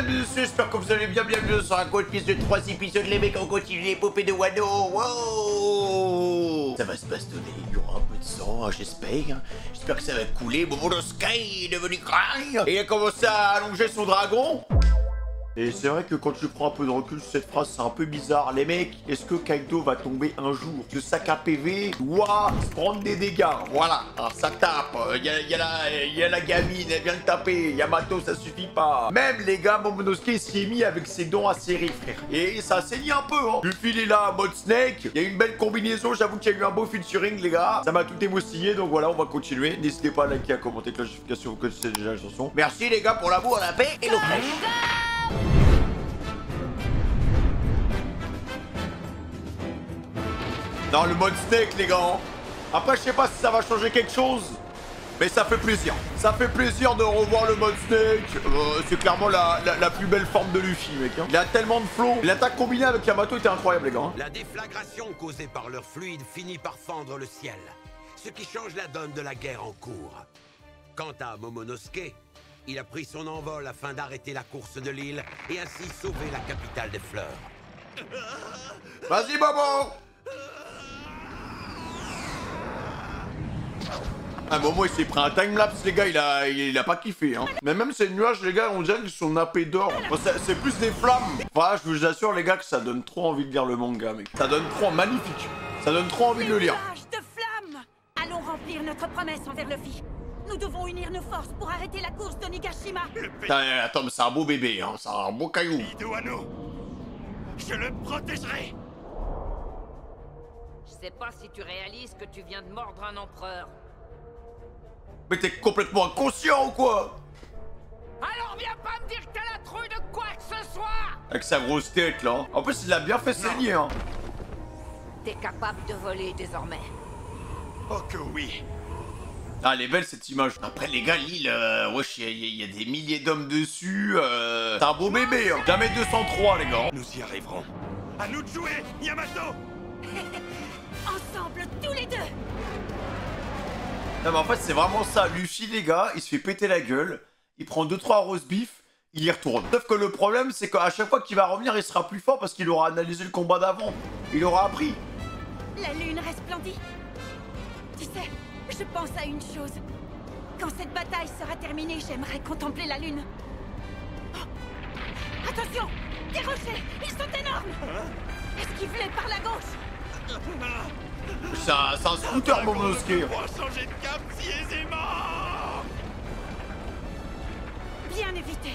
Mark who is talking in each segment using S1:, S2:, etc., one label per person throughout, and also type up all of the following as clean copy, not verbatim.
S1: bienvenue dessus, j'espère que vous allez bien, bienvenue sur un code de 3 épisodes, les mecs, on continue l'épopée de Wano, wow. Ça va se bastonner, il y aura un peu de sang, j'espère, j'espère que ça va couler, Momonosuke est devenu craig, et il a commencé à allonger son dragon. Et c'est vrai que quand tu prends un peu de recul sur cette phrase, c'est un peu bizarre. Les mecs, est-ce que Kaido va tomber un jour? Le sac à PV doit se prendre des dégâts. Voilà, alors ça tape. Il y a la gamine, elle vient le taper. Yamato, ça suffit pas. Même les gars, Momonosuke s'y est mis avec ses dents acérées, frère. Et ça saigne un peu, hein. Luffy, il est là, mode Snake. Il y a une belle combinaison. J'avoue qu'il y a eu un beau featuring, les gars. Ça m'a tout émoustillé. Donc voilà, on va continuer. N'hésitez pas à liker, à commenter, que la notification, vous connaissez déjà la chanson. Merci, les gars, pour l'amour, la paix et l'eau fraîche. Non, le mode Snake, les gars. Après, je sais pas si ça va changer quelque chose, mais ça fait plaisir. Ça fait plaisir de revoir le mode Snake. C'est clairement la plus belle forme de Luffy, mec. Hein. Il a tellement de flow. L'attaque combinée avec Yamato était incroyable, les gars. Hein.
S2: La déflagration causée par leur fluide finit par fendre le ciel, ce qui change la donne de la guerre en cours. Quant à Momonosuke, il a pris son envol afin d'arrêter la course de l'île et ainsi sauver la capitale des fleurs.
S1: Vas-y, Bobo. À un moment, il s'est pris un timelapse, les gars, il a pas kiffé, hein. Mais même ces nuages, les gars, on dirait qu'ils sont nappés d'or. Bon, c'est plus des flammes. Voilà, je vous assure, les gars, que ça donne trop envie de lire le manga, mec. Ça donne trop, magnifique. Ça donne trop envie de le lire.
S3: Nuages de flammes. Allons remplir notre promesse envers Luffy. Nous devons unir nos forces pour arrêter la course de Nigashima.
S1: Attends, mais c'est un beau bébé, hein. C'est un beau caillou.
S4: Wano, je le protégerai.
S5: Je sais pas si tu réalises que tu viens de mordre un empereur.
S1: Mais t'es complètement inconscient ou quoi?
S5: Alors viens pas me dire que t'as la trouille de quoi que ce soit.
S1: Avec sa grosse tête, là. En plus, il l'a bien fait saigner, hein.
S5: T'es capable de voler désormais.
S4: Oh que oui.
S1: Ah, elle est belle, cette image. Après, les gars, l'île, wesh, il y a des milliers d'hommes dessus. C'est un beau bébé, hein. Jamais 203, les gars.
S4: Nous y arriverons. À nous de jouer, Yamato.
S3: Ensemble, tous les deux.
S1: Non, mais en fait, c'est vraiment ça. Luffy, les gars, il se fait péter la gueule. Il prend 2-3 roast beef. Il y retourne. Sauf que le problème, c'est qu'à chaque fois qu'il va revenir, il sera plus fort parce qu'il aura analysé le combat d'avant. Il aura appris.
S3: La lune resplendit. Tu sais, je pense à une chose. Quand cette bataille sera terminée, j'aimerais contempler la lune. Oh, attention! Des rochers! Ils sont énormes! Esquive-les par la gauche!
S1: C'est un scooter, Momonosuke.
S4: Pour changer de cap si aisément.
S3: Bien évité.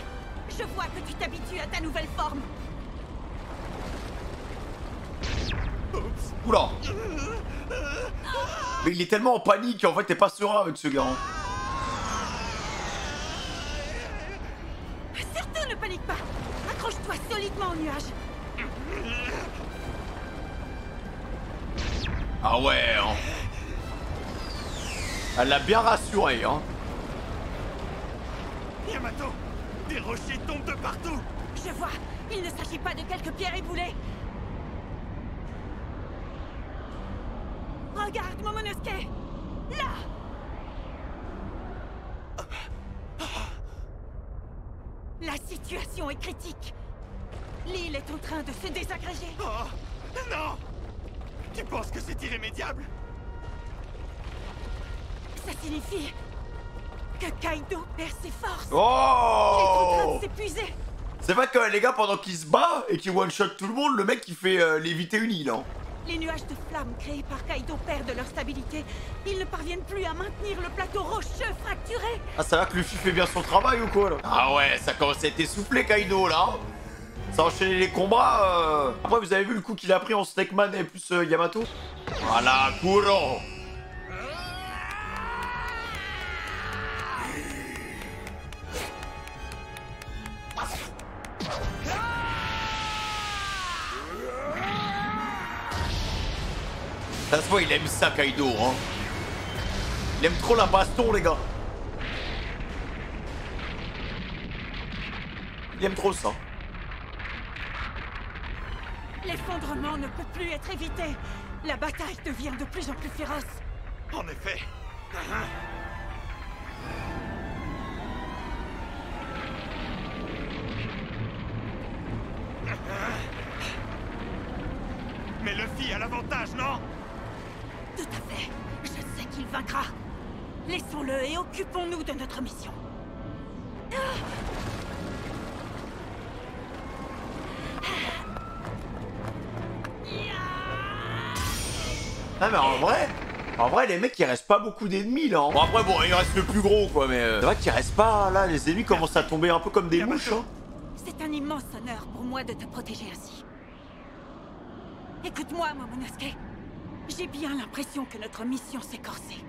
S3: Je vois que tu t'habitues à ta nouvelle forme.
S1: Oula. Mais il est tellement en panique, en fait, t'es pas serein avec ce gars. Hein.
S3: Surtout ne panique pas. Accroche-toi solidement au nuage.
S1: Ah ouais, hein. Elle l'a bien rassuré, hein.
S4: Yamato, des rochers tombent de partout.
S3: Je vois. Il ne s'agit pas de quelques pierres éboulées. Regarde, Momonosuke. Là. La situation est critique. L'île est en train de se désagréger.
S4: Oh, non. Tu penses que c'est irrémédiable?
S3: Ça signifie que Kaido perd ses forces. Il est en
S1: Oh.
S3: train de s'épuiser.
S1: C'est vrai que les gars, pendant qu'il se bat et qu'il one-shot tout le monde, le mec il fait léviter une île, hein.
S3: Les nuages de flammes créés par Kaido perdent leur stabilité. Ils ne parviennent plus à maintenir le plateau rocheux fracturé.
S1: Ah, ça va que Luffy fait bien son travail ou quoi, là? Ah ouais, ça commence à être essoufflé, Kaido, là. Ça a enchaîné les combats. Après, vous avez vu le coup qu'il a pris en Snakeman et plus Yamato? Voilà, Kuro. Ça se voit, il aime ça, Kaido, hein. Il aime trop la baston, les gars. Il aime trop ça.
S3: L'effondrement ne peut plus être évité. La bataille devient de plus en plus féroce.
S4: En effet. avantage, non?
S3: Tout à fait. Je sais qu'il vaincra. Laissons-le et occupons-nous de notre mission.
S1: Ah mais en vrai les mecs il reste pas beaucoup d'ennemis là. Hein. Bon après bon il reste le plus gros quoi mais c'est vrai qu'il reste pas là, les ennemis commencent à tomber un peu comme des mouches hein.
S3: C'est un immense honneur pour moi de te protéger ainsi. Écoute-moi Momonosuke. J'ai bien l'impression que notre mission s'est corsée.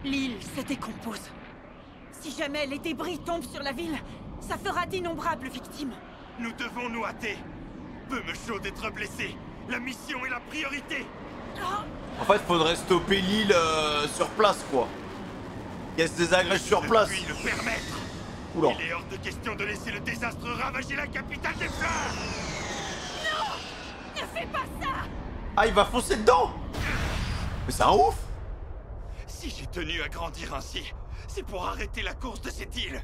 S3: L'île se décompose. Si jamais les débris tombent sur la ville, ça fera d'innombrables victimes.
S4: Nous devons nous hâter. Peu me chaud d'être blessé. La mission est la priorité.
S1: En fait faudrait stopper l'île sur place quoi. Qu'elle se désagrège sur place.
S4: Puis le permettre.
S1: Oula.
S4: Il est hors de question de laisser le désastre ravager la capitale des fleurs.
S3: Non! Ne fais pas ça!
S1: Ah il va foncer dedans. Mais c'est un ouf.
S4: Si j'ai tenu à grandir ainsi, c'est pour arrêter la course de cette île.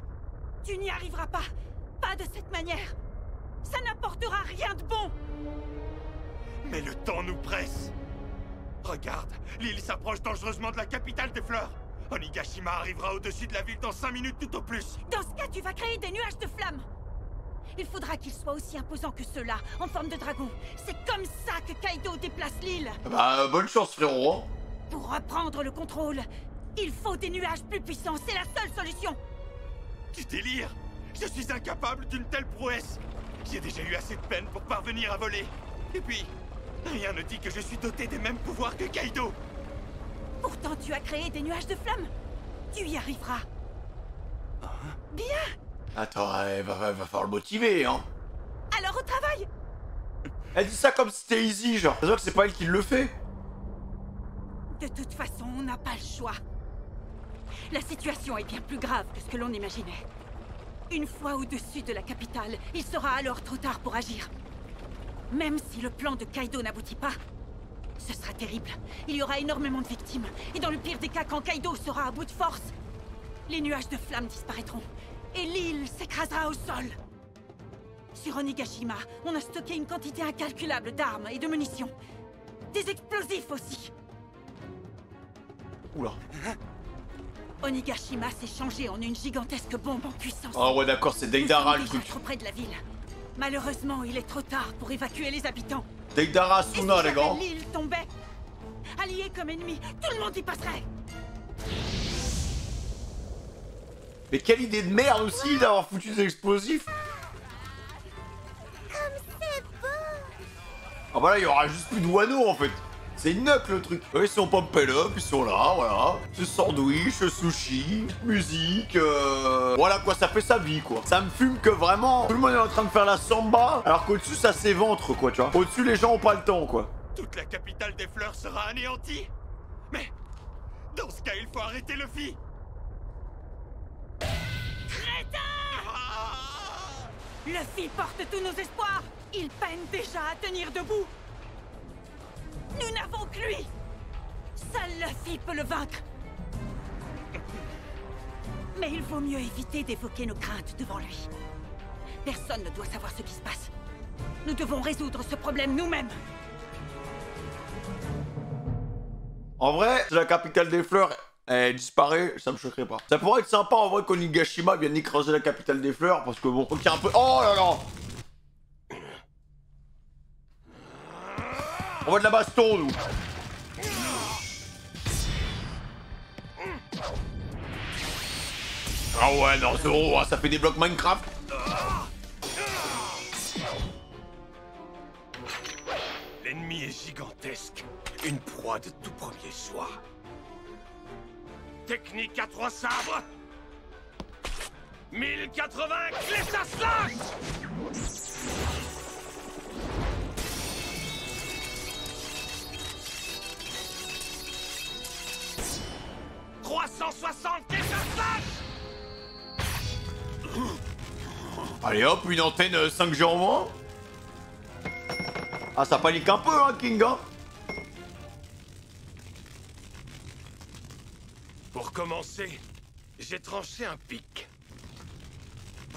S3: Tu n'y arriveras pas. Pas de cette manière. Ça n'apportera rien de bon.
S4: Mais le temps nous presse. Regarde, l'île s'approche dangereusement de la capitale des fleurs. Onigashima arrivera au-dessus de la ville dans 5 minutes tout au plus.
S3: Dans ce cas, tu vas créer des nuages de flammes. Il faudra qu'ils soient aussi imposants que ceux-là, en forme de dragon. C'est comme ça que Kaido déplace l'île.
S1: Bah bonne chance frérot hein.
S3: Pour reprendre le contrôle, il faut des nuages plus puissants. C'est la seule solution.
S4: Tu délires? Je suis incapable d'une telle prouesse. J'ai déjà eu assez de peine pour parvenir à voler. Et puis, rien ne dit que je suis doté des mêmes pouvoirs que Kaido.
S3: Pourtant, tu as créé des nuages de flammes. Tu y arriveras. Bien.
S1: Attends, va falloir le motiver hein.
S3: Alors au travail.
S1: Elle dit ça comme si c'était easy genre. C'est sûr que c'est pas elle qui le fait.
S3: De toute façon, on n'a pas le choix. La situation est bien plus grave que ce que l'on imaginait. Une fois au-dessus de la capitale, il sera alors trop tard pour agir. Même si le plan de Kaido n'aboutit pas, ce sera terrible. Il y aura énormément de victimes. Et dans le pire des cas, quand Kaido sera à bout de force, les nuages de flammes disparaîtront. Et l'île s'écrasera au sol. Sur Onigashima, on a stocké une quantité incalculable d'armes et de munitions. Des explosifs aussi.
S1: Oula.
S3: Onigashima s'est changé en une gigantesque bombe en puissance.
S1: Ah ouais d'accord, c'est Deidara le
S3: Nous sommes
S1: truc.
S3: déjà trop près de la ville. Malheureusement, il est trop tard pour évacuer les habitants.
S1: Deidara
S3: Et si
S1: Asuna les
S3: jamais
S1: gars.
S3: l'île tombait, alliés comme ennemis, tout le monde y passerait.
S1: Mais quelle idée de merde aussi d'avoir foutu des explosifs. Ah bah là il y aura juste plus de Wano en fait. C'est nuck le truc. Eux ils sont pompés up, ils sont là, voilà. C'est sandwich, sushi, musique, voilà quoi, ça fait sa vie quoi. Ça me fume que vraiment, tout le monde est en train de faire la samba, alors qu'au-dessus ça s'éventre quoi, tu vois. Au-dessus les gens ont pas le temps quoi.
S4: Toute la capitale des fleurs sera anéantie. Mais, dans ce cas, il faut arrêter Luffy.
S3: Luffy porte tous nos espoirs. Il peine déjà à tenir debout. Nous n'avons que lui. Seul Luffy peut le vaincre. Mais il vaut mieux éviter d'évoquer nos craintes devant lui. Personne ne doit savoir ce qui se passe. Nous devons résoudre ce problème nous-mêmes.
S1: En vrai, si la capitale des fleurs elle disparaît, ça me choquerait pas. Ça pourrait être sympa en vrai qu'Onigashima vienne écraser la capitale des fleurs, parce que bon, ok un peu... Oh là là. On va de la baston nous. Ah ouais non Zoro, ça fait des blocs Minecraft.
S4: L'ennemi est gigantesque. Une proie de tout premier choix. Technique à 3 sabres. 1080 clés à slash. 360 clés à slash.
S1: Allez hop, une antenne 5G en moins. Ah ça panique un peu hein King hein.
S4: Pour commencer, j'ai tranché un pic.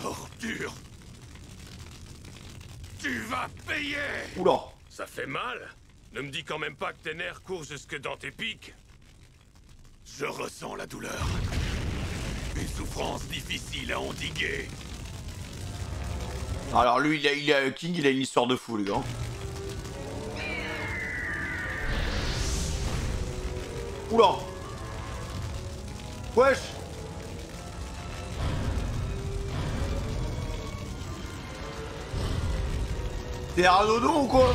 S4: Ordure. Tu vas payer.
S1: Oula.
S4: Ça fait mal,
S6: Ne me dis quand même pas que tes nerfs courent jusque dans tes pics.
S4: Je ressens la douleur. Une souffrance difficile à endiguer.
S1: Alors lui, King, il a une histoire de fou, les gars. Oula. Wesh. T'es un dodo ou quoi?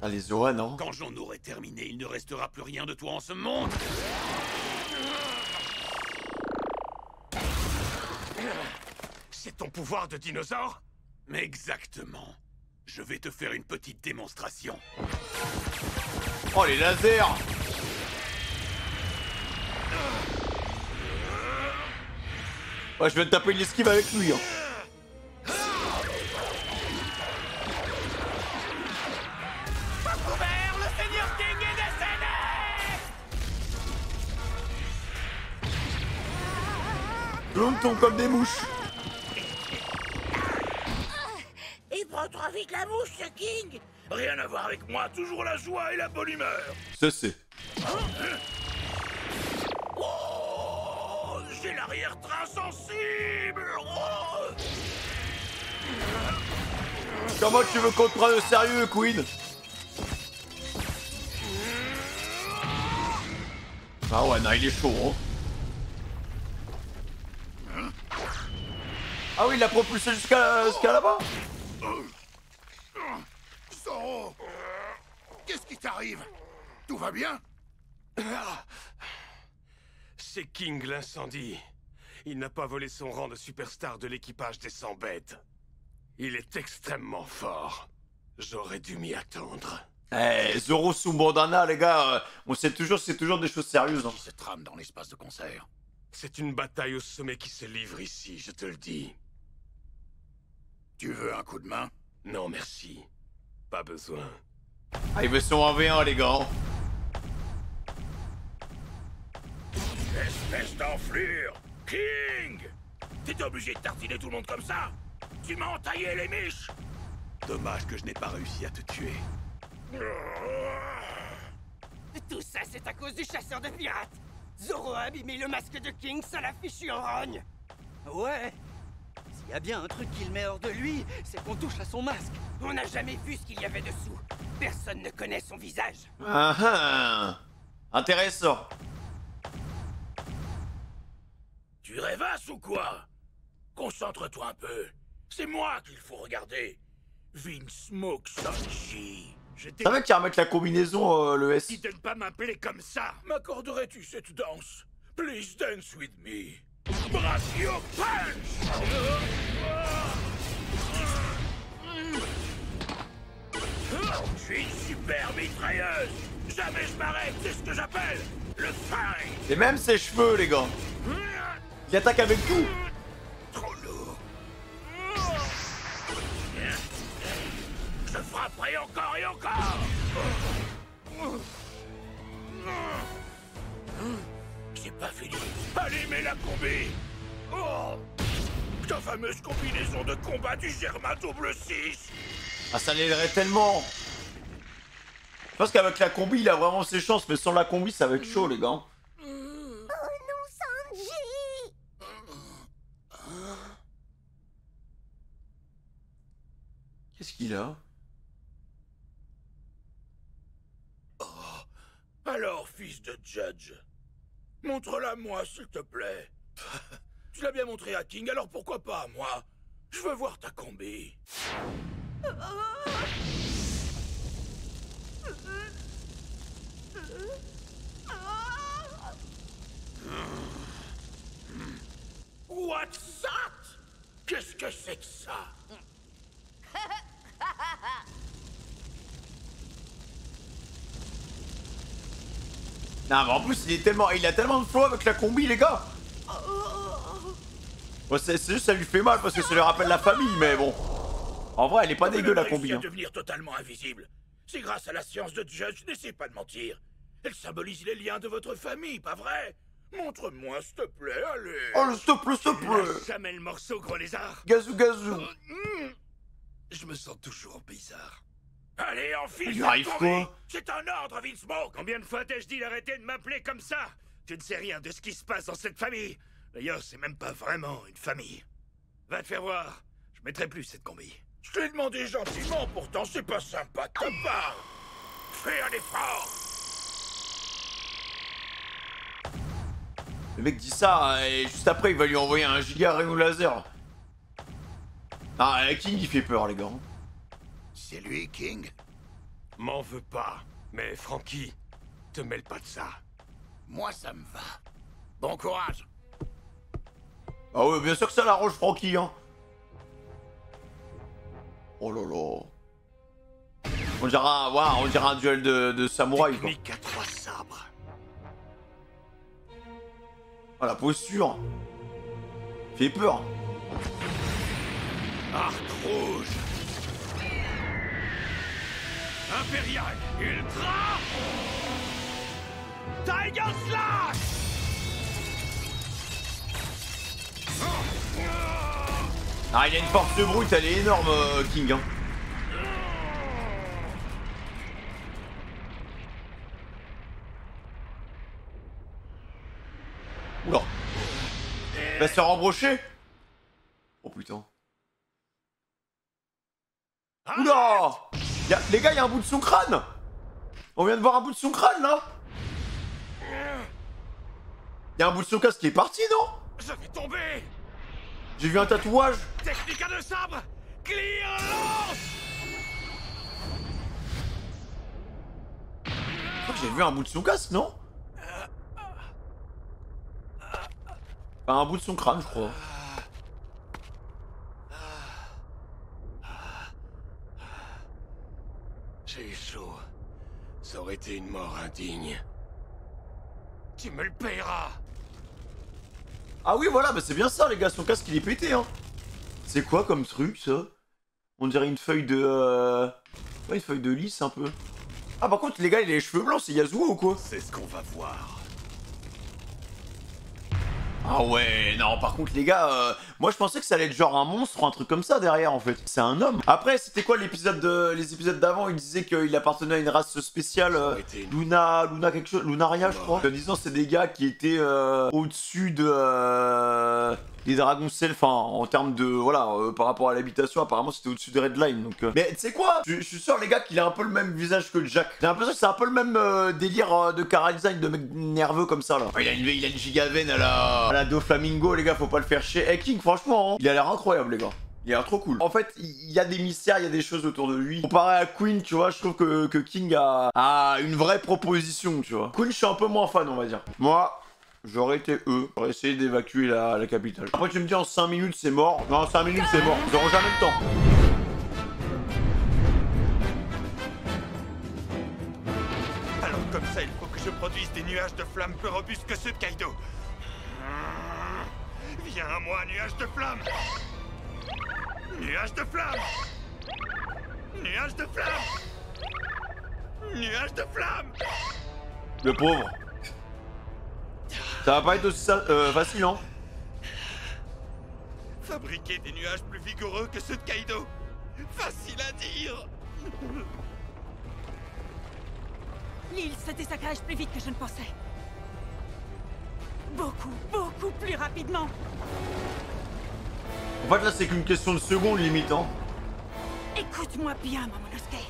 S1: Ah, les Zoan, non?
S4: Quand j'en aurai terminé, il ne restera plus rien de toi en ce monde.
S6: C'est ton pouvoir de dinosaure?
S4: Mais exactement. Je vais te faire une petite démonstration.
S1: Oh, les lasers! Ouais, je vais te taper une esquive avec lui, hein.
S5: Couvert, le Seigneur King est décédé!
S1: Tout le monde tombe comme des mouches.
S5: Il prend trop vite la mouche, ce King!
S4: Rien à voir avec moi, toujours la joie et la bonne humeur.
S1: C'est.
S4: Oh, j'ai l'arrière-train sensible. Oh.
S1: Comment tu veux qu'on te prenne au sérieux, Queen? Ah ouais, non, il est chaud, hein. Ah oui, il l'a propulsé jusqu'à là-bas.
S4: Zoro, qu'est-ce qui t'arrive? Tout va bien?
S6: C'est King l'incendie. Il n'a pas volé son rang de superstar de l'équipage des 100 bêtes. Il est extrêmement fort. J'aurais dû m'y attendre.
S1: Eh, Zoro sous bandana, les gars, on sait toujours, c'est toujours des choses sérieuses. Hein.
S4: Qui se trame dans l'espace de concert?
S6: C'est une bataille au sommet qui se livre ici, je te le dis.
S4: Tu veux un coup de main?
S6: Non, merci. Pas besoin.
S1: Ah, ils veulent son 1v1, les gars.
S4: Espèce d'enflure! King! T'es obligé de tartiner tout le monde comme ça? Tu m'as entaillé les miches! Dommage que je n'ai pas réussi à te tuer.
S5: Tout ça, c'est à cause du chasseur de pirates! Zoro a abîmé le masque de King, ça l'a fichu en rogne!
S7: Ouais. S'il y a bien un truc qui le met hors de lui, c'est qu'on touche à son masque.
S5: On n'a jamais vu ce qu'il y avait dessous. Personne ne connaît son visage.
S1: Ah ah. Intéressant.
S4: Tu rêvasses ou quoi? Concentre-toi un peu. C'est moi qu'il faut regarder. Vince Smoke Sanji. Je t'ai
S1: C'est vrai qu'il va remettre la combinaison, le S.
S4: dit de ne pas m'appeler comme ça. M'accorderais-tu cette danse? Please dance with me. Brachio Punch! Je suis une super mitrailleuse. Jamais je m'arrête, c'est ce que j'appelle le fine.
S1: Et même ses cheveux, les gars. Il attaque avec tout.
S4: Trop lourd. Je frapperai encore et encore. C'est pas fini. Allez, mets la combi. Oh, ta fameuse combinaison de combat du Germain double 6.
S1: Ah, ça l'aiderait tellement. Je pense qu'avec la combi, il a vraiment ses chances, mais sans la combi, ça va être chaud, les gars.
S3: Oh non, Sanji!
S1: Qu'est-ce qu'il a?
S4: Alors, fils de Judge, montre-la moi, s'il te plaît. Tu l'as bien montré à King, alors pourquoi pas à moi? Je veux voir ta combi. What's that? Qu'est-ce que c'est que ça?
S1: Non, mais en plus, il a tellement de flow avec la combi, les gars. Ouais, c'est juste, ça lui fait mal parce que ça lui rappelle la famille, mais bon. En vrai, elle est pas dégueu, la combi.
S4: Elle
S1: Hein.
S4: a devenir totalement invisible. C'est grâce à la science de Judge, n'essaie pas de mentir. Elle symbolise les liens de votre famille, pas vrai? Montre-moi, s'il te plaît, allez.
S1: Oh, s'il te plaît, s'il te plaît.
S4: Lâche jamais le morceau, gros lézard.
S1: Gazou, gazou.
S4: Je me sens toujours bizarre.
S6: Allez, enfile
S1: Il lui
S6: cette
S1: arrive
S6: connerie.
S1: quoi?
S6: C'est un ordre, Vince Smoke. Combien de fois t'ai-je dit d'arrêter de m'appeler comme ça? Tu ne sais rien de ce qui se passe dans cette famille. D'ailleurs, c'est même pas vraiment une famille. Va te faire voir. Je mettrai plus cette combi. Je te l'ai demandé gentiment, pourtant c'est pas sympa de ta part. Fais un effort.
S1: Le mec dit ça et juste après il va lui envoyer un giga rayon laser. Ah, King il fait peur les gars.
S4: C'est lui, King?
S6: M'en veux pas. Mais Frankie, te mêle pas de ça.
S4: Moi, ça me va. Bon courage.
S1: Ah ouais, bien sûr que ça l'arrange Frankie hein. Oh là là. On dirait un duel de samouraï quoi.
S6: Technique à 3 sabres.
S1: Ah la posture. Fait peur.
S6: Arc rouge. Impérial. Ultra. Tiger Slash.
S1: Ah il a une force brute, elle est énorme King hein. Oula. Il va se faire embrocher. Oh putain. Oula. Les gars, il y a un bout de son crâne. On vient de voir un bout de son crâne là. Il y a un bout de son casque qui est parti non?
S6: Je vais tomber.
S1: J'ai vu un tatouage.
S6: Technique à 2 sabres. Clear lance.
S1: Je crois que j'ai vu un bout de son casque non? Enfin, un bout de son crâne je crois.
S6: J'ai eu chaud. Ça aurait été une mort indigne. Tu me le payeras.
S1: Ah oui voilà, bah c'est bien ça les gars, son casque il est pété hein. C'est quoi comme truc ça? On dirait une feuille de... Ouais, une feuille de lys un peu. Ah par contre les gars il a les cheveux blancs, c'est Yasuo ou quoi?
S6: C'est ce qu'on va voir.
S1: Ah ouais, non, par contre, les gars, moi je pensais que ça allait être genre un monstre ou un truc comme ça derrière en fait. C'est un homme. Après, c'était quoi l'épisode les épisodes d'avant? Il disait qu'il appartenait à une race spéciale, Luna quelque chose, Lunaria, je crois. En disant c'est des gars qui étaient au-dessus de des dragons self, enfin en termes de voilà, par rapport à l'habitation, apparemment c'était au-dessus de Redline. Donc, mais tu sais quoi? Je suis sûr les gars qu'il a un peu le même visage que Jack. J'ai l'impression que c'est un peu le même délire de chara design de mec nerveux comme ça là. Oh, il a une giga veine à la Doflamingo les gars, faut pas le faire chier. Hey King franchement, hein, il a l'air incroyable les gars. Il a l'air trop cool. En fait, il y a des mystères, il y a des choses autour de lui. Comparé à Queen, tu vois, je trouve que King a une vraie proposition, tu vois. Queen, je suis un peu moins fan, on va dire. Moi, j'aurais été eux. J'aurais essayé d'évacuer la capitale. Après, tu me dis en 5 minutes, c'est mort. Non, en 5 minutes, c'est mort. Ils auront jamais le temps.
S4: Alors comme ça, il faut que je produise des nuages de flammes plus robustes que ceux de Kaido. Viens à moi, nuage de flammes. Nuage de flammes. Nuage de flammes. Nuage de flammes.
S1: Le pauvre. Ça va pas être aussi facile, hein.
S4: Fabriquer des nuages plus vigoureux que ceux de Kaido. Facile à dire.
S3: L'île se désagrège plus vite que je ne pensais. Beaucoup plus rapidement.
S1: En fait, là, c'est qu'une question de secondes, limite, hein.
S3: Écoute-moi bien, Momonosuke.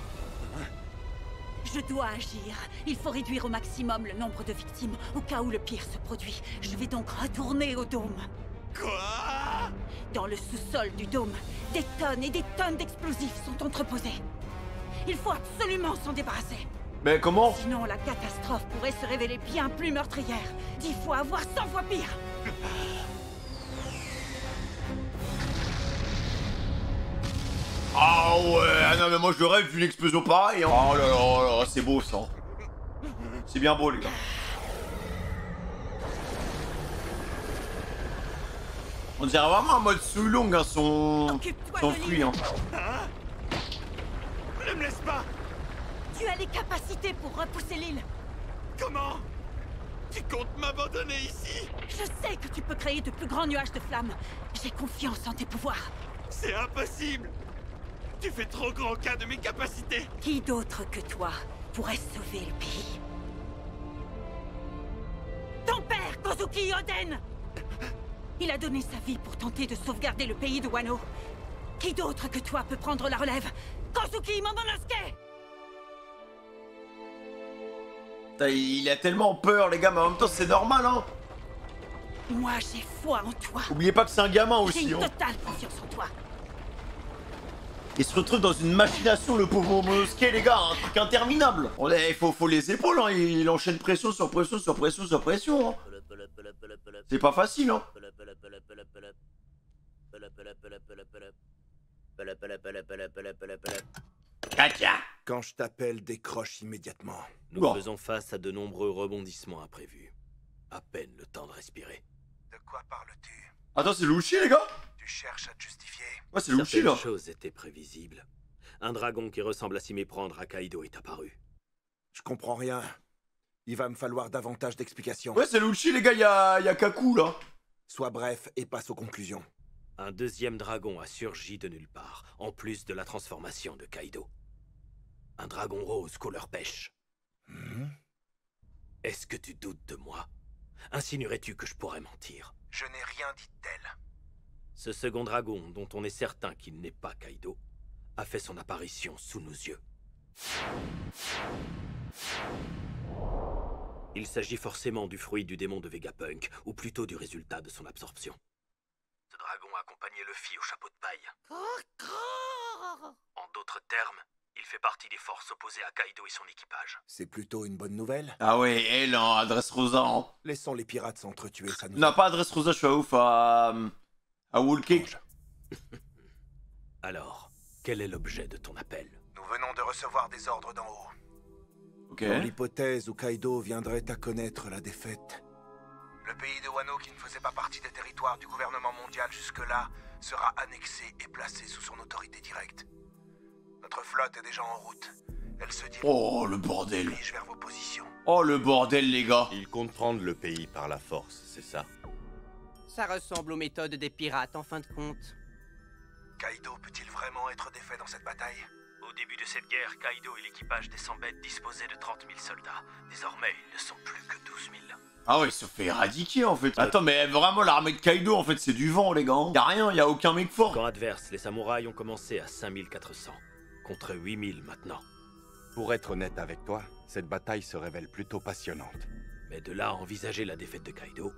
S3: Je dois agir. Il faut réduire au maximum le nombre de victimes au cas où le pire se produit. Je vais donc retourner au dôme.
S4: Quoi?
S3: Dans le sous-sol du dôme, des tonnes et des tonnes d'explosifs sont entreposés. Il faut absolument s'en débarrasser.
S1: Mais comment?
S3: Sinon, la catastrophe pourrait se révéler bien plus meurtrière. 10 fois, voire 100 fois pire.
S1: Ah ouais, ah non mais moi je rêve d'une explosion pareille, hein. Oh là là, c'est beau ça. C'est bien beau les gars. On dirait vraiment un mode Sulong, hein, son fruit, hein.
S4: Ne me laisse pas.
S3: Tu as les capacités pour repousser l'île.
S4: Comment? Tu comptes m'abandonner ici?
S3: Je sais que tu peux créer de plus grands nuages de flammes. J'ai confiance en tes pouvoirs.
S4: C'est impossible. Tu fais trop grand cas de mes capacités.
S3: Qui d'autre que toi pourrait sauver le pays? Ton père, Kozuki Oden! Il a donné sa vie pour tenter de sauvegarder le pays de Wano. Qui d'autre que toi peut prendre la relève? Kozuki Momonosuke!
S1: Putain, il a tellement peur, les gars, mais en même temps, c'est normal, hein.
S3: Moi, j'ai foi en toi.
S1: Oubliez pas que c'est un gamin
S3: J'ai
S1: aussi,
S3: une
S1: hein.
S3: totale confiance en toi.
S1: Il se retrouve dans une machination, le pauvre Momonosuke, les gars, un truc interminable. Il faut les épaules, hein. Il enchaîne pression sur pression sur pression sur pression, hein. C'est pas facile, hein. Katia.
S8: Quand je t'appelle, décroche immédiatement.
S9: Nous
S1: Bon.
S9: faisons face à de nombreux rebondissements imprévus. À peine le temps de respirer.
S8: De quoi parles-tu?
S1: Attends, c'est Lucci, les gars?
S8: Tu cherches à te justifier?
S1: Ouais, c'est Lucci,
S9: Certaines
S1: là.
S9: choses étaient prévisibles. Un dragon qui ressemble à s'y méprendre à Kaido est apparu.
S8: Je comprends rien. Il va me falloir davantage d'explications.
S1: Ouais, c'est Lucci, les gars, y a Kaku, là.
S8: Sois bref et passe aux conclusions.
S9: Un deuxième dragon a surgi de nulle part, en plus de la transformation de Kaido. Un dragon rose couleur pêche. Est-ce que tu doutes de moi? Insinuerais-tu que je pourrais mentir?
S8: Je n'ai rien dit de tel.
S9: Ce second dragon, dont on est certain qu'il n'est pas Kaido, a fait son apparition sous nos yeux. Il s'agit forcément du fruit du démon de Vegapunk, ou plutôt du résultat de son absorption. Ce dragon accompagnait Luffy au chapeau de paille. En d'autres termes, il fait partie des forces opposées à Kaido et son équipage.
S8: C'est plutôt une bonne nouvelle.
S1: Ah ouais, elle, hein, adresse Rosa, hein.
S8: Laissons les pirates s'entretuer, ça nous...
S1: Non, pas adresse Rosa, je suis à ouf, à Whole Cake.
S9: Alors, quel est l'objet de ton appel?
S8: Nous venons de recevoir des ordres d'en haut.
S1: Ok.
S8: Dans l'hypothèse où Kaido viendrait à connaître la défaite, le pays de Wano, qui ne faisait pas partie des territoires du gouvernement mondial jusque-là, sera annexé et placé sous son autorité directe. Notre flotte est déjà en route. Elle se
S1: Oh, le bordel.
S8: dirige vers vos positions.
S1: Oh, le bordel, les gars.
S10: Il compte prendre le pays par la force, c'est ça?
S5: Ça ressemble aux méthodes des pirates, en fin de compte.
S8: Kaido peut-il vraiment être défait dans cette bataille?
S9: Au début de cette guerre, Kaido et l'équipage des 100 bêtes disposaient de 30 000 soldats. Désormais, ils ne sont plus que 12 000.
S1: Ah ouais, ils se fait éradiquer, en fait. Attends, mais vraiment, l'armée de Kaido, en fait, c'est du vent, les gars. Y'a rien, y'a aucun mec fort.
S9: Camp adverse, les samouraïs ont commencé à 5400, contre 8000 maintenant.
S10: Pour être honnête avec toi, cette bataille se révèle plutôt passionnante.
S9: Mais de là à envisager la défaite de Kaido,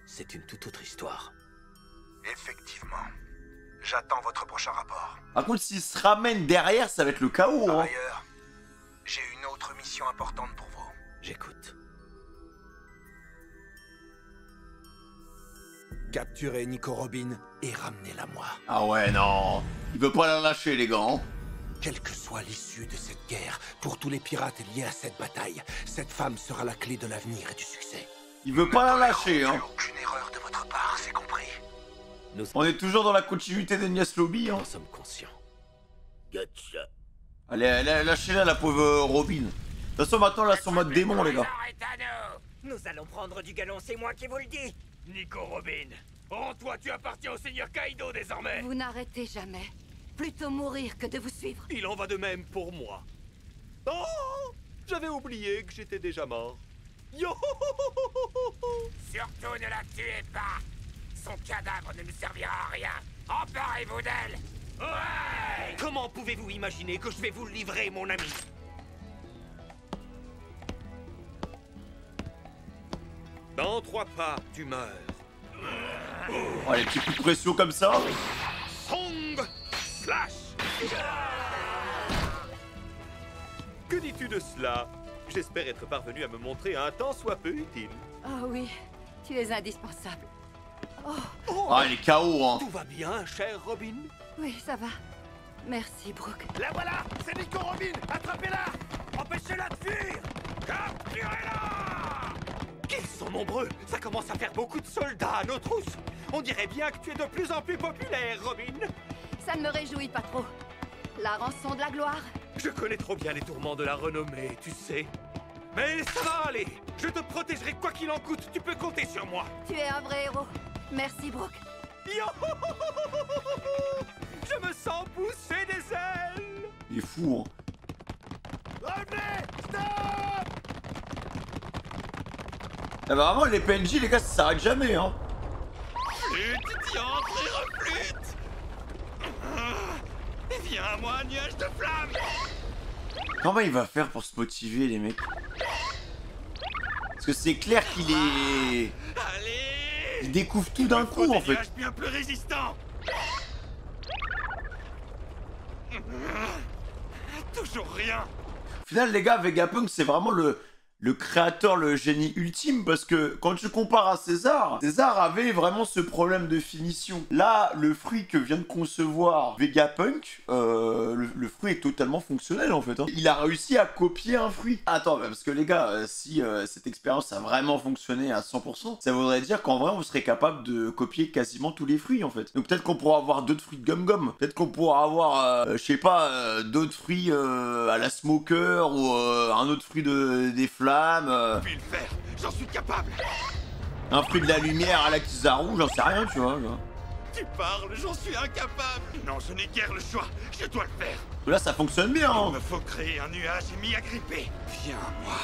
S9: c'est une toute autre histoire.
S8: Effectivement. J'attends votre prochain rapport.
S1: Par contre, s'ils se ramènent derrière, ça va être le chaos,
S8: Par
S1: hein.
S8: ailleurs, j'ai une autre mission importante pour vous.
S9: J'écoute.
S8: Capturez Nico Robin et ramenez-la moi.
S1: Ah ouais, non. Il veut pas la lâcher, les gars, hein.
S8: Quelle que soit l'issue de cette guerre, pour tous les pirates liés à cette bataille, cette femme sera la clé de l'avenir et du succès.
S1: Il veut pas la lâcher, hein.
S8: Aucune erreur de votre part, c'est compris.
S1: On est toujours dans la continuité d'Enias Lobby, hein.
S9: Nous sommes conscients. Gotcha.
S1: Allez, lâchez-la, la pauvre Robin. De toute façon, maintenant, là, son mode démon, les gars.
S5: Nous allons prendre du galon, c'est moi qui vous le dis.
S6: Nico Robin, en toi tu appartiens au seigneur Kaido désormais.
S3: Vous n'arrêtez jamais. Plutôt mourir que de vous suivre.
S10: Il en va de même pour moi. Oh, j'avais oublié que j'étais déjà mort. Yo.
S6: Surtout ne la tuez pas. Son cadavre ne nous servira à rien. Emparez-vous d'elle. Ouais.
S5: Comment pouvez-vous imaginer que je vais vous le livrer, mon ami?
S10: Dans 3 pas, tu meurs.
S1: Oh, les petits coups de pression comme ça.
S10: Song Slash. Que dis-tu de cela? J'espère être parvenu à me montrer un tant soit peu utile.
S3: Oh oui, tu es indispensable.
S1: Ah, il est KO, hein.
S10: Tout va bien, cher Robin?
S3: Oui, ça va. Merci, Brooke.
S6: La voilà. C'est Nico Robin. Attrapez-la. Empêchez-la de fuir. Capturez-la.
S10: Qu'ils sont nombreux! Ça commence à faire beaucoup de soldats à nos trousses! On dirait bien que tu es de plus en plus populaire, Robin!
S3: Ça ne me réjouit pas trop. La rançon de la gloire.
S10: Je connais trop bien les tourments de la renommée, tu sais. Mais ça va aller! Je te protégerai quoi qu'il en coûte, tu peux compter sur moi!
S3: Tu es un vrai héros. Merci, Brooke.
S10: Yo. Je me sens pousser des ailes.
S1: Il est fou, hein. Ah bah vraiment, les PNJ, les gars, ça s'arrête jamais, hein.
S4: Flûte, diantre et reflûte. Viens à moi, nuage de flammes.
S1: Comment il va faire pour se motiver, les mecs? Parce que c'est clair qu'il est...
S4: Allez.
S1: Il découvre tout d'un coup, en fait.
S4: Bien plus résistant. Toujours rien.
S1: Au final, les gars, Vegapunk, c'est vraiment le créateur, le génie ultime, parce que quand tu compares à César, César avait vraiment ce problème de finition. Là, le fruit que vient de concevoir Vegapunk, le fruit est totalement fonctionnel, en fait. Hein. Il a réussi à copier un fruit. Attends, parce que les gars, si cette expérience a vraiment fonctionné à 100%, ça voudrait dire qu'en vrai, on serait capable de copier quasiment tous les fruits, en fait. Donc peut-être qu'on pourra avoir d'autres fruits de gum-gum. Peut-être qu'on pourra avoir, je sais pas, d'autres fruits à la smoker, ou un autre fruit des flammes.
S4: Puis le faire, j'en suis capable.
S1: Un fruit de la lumière à la Kizaru, j'en sais rien, tu vois.
S4: Tu parles, j'en suis incapable. Non, je n'ai guère le choix, je dois le faire.
S1: Là, ça fonctionne bien. Hein.
S4: Il me faut créer un nuage et m'y agripper. Viens à moi,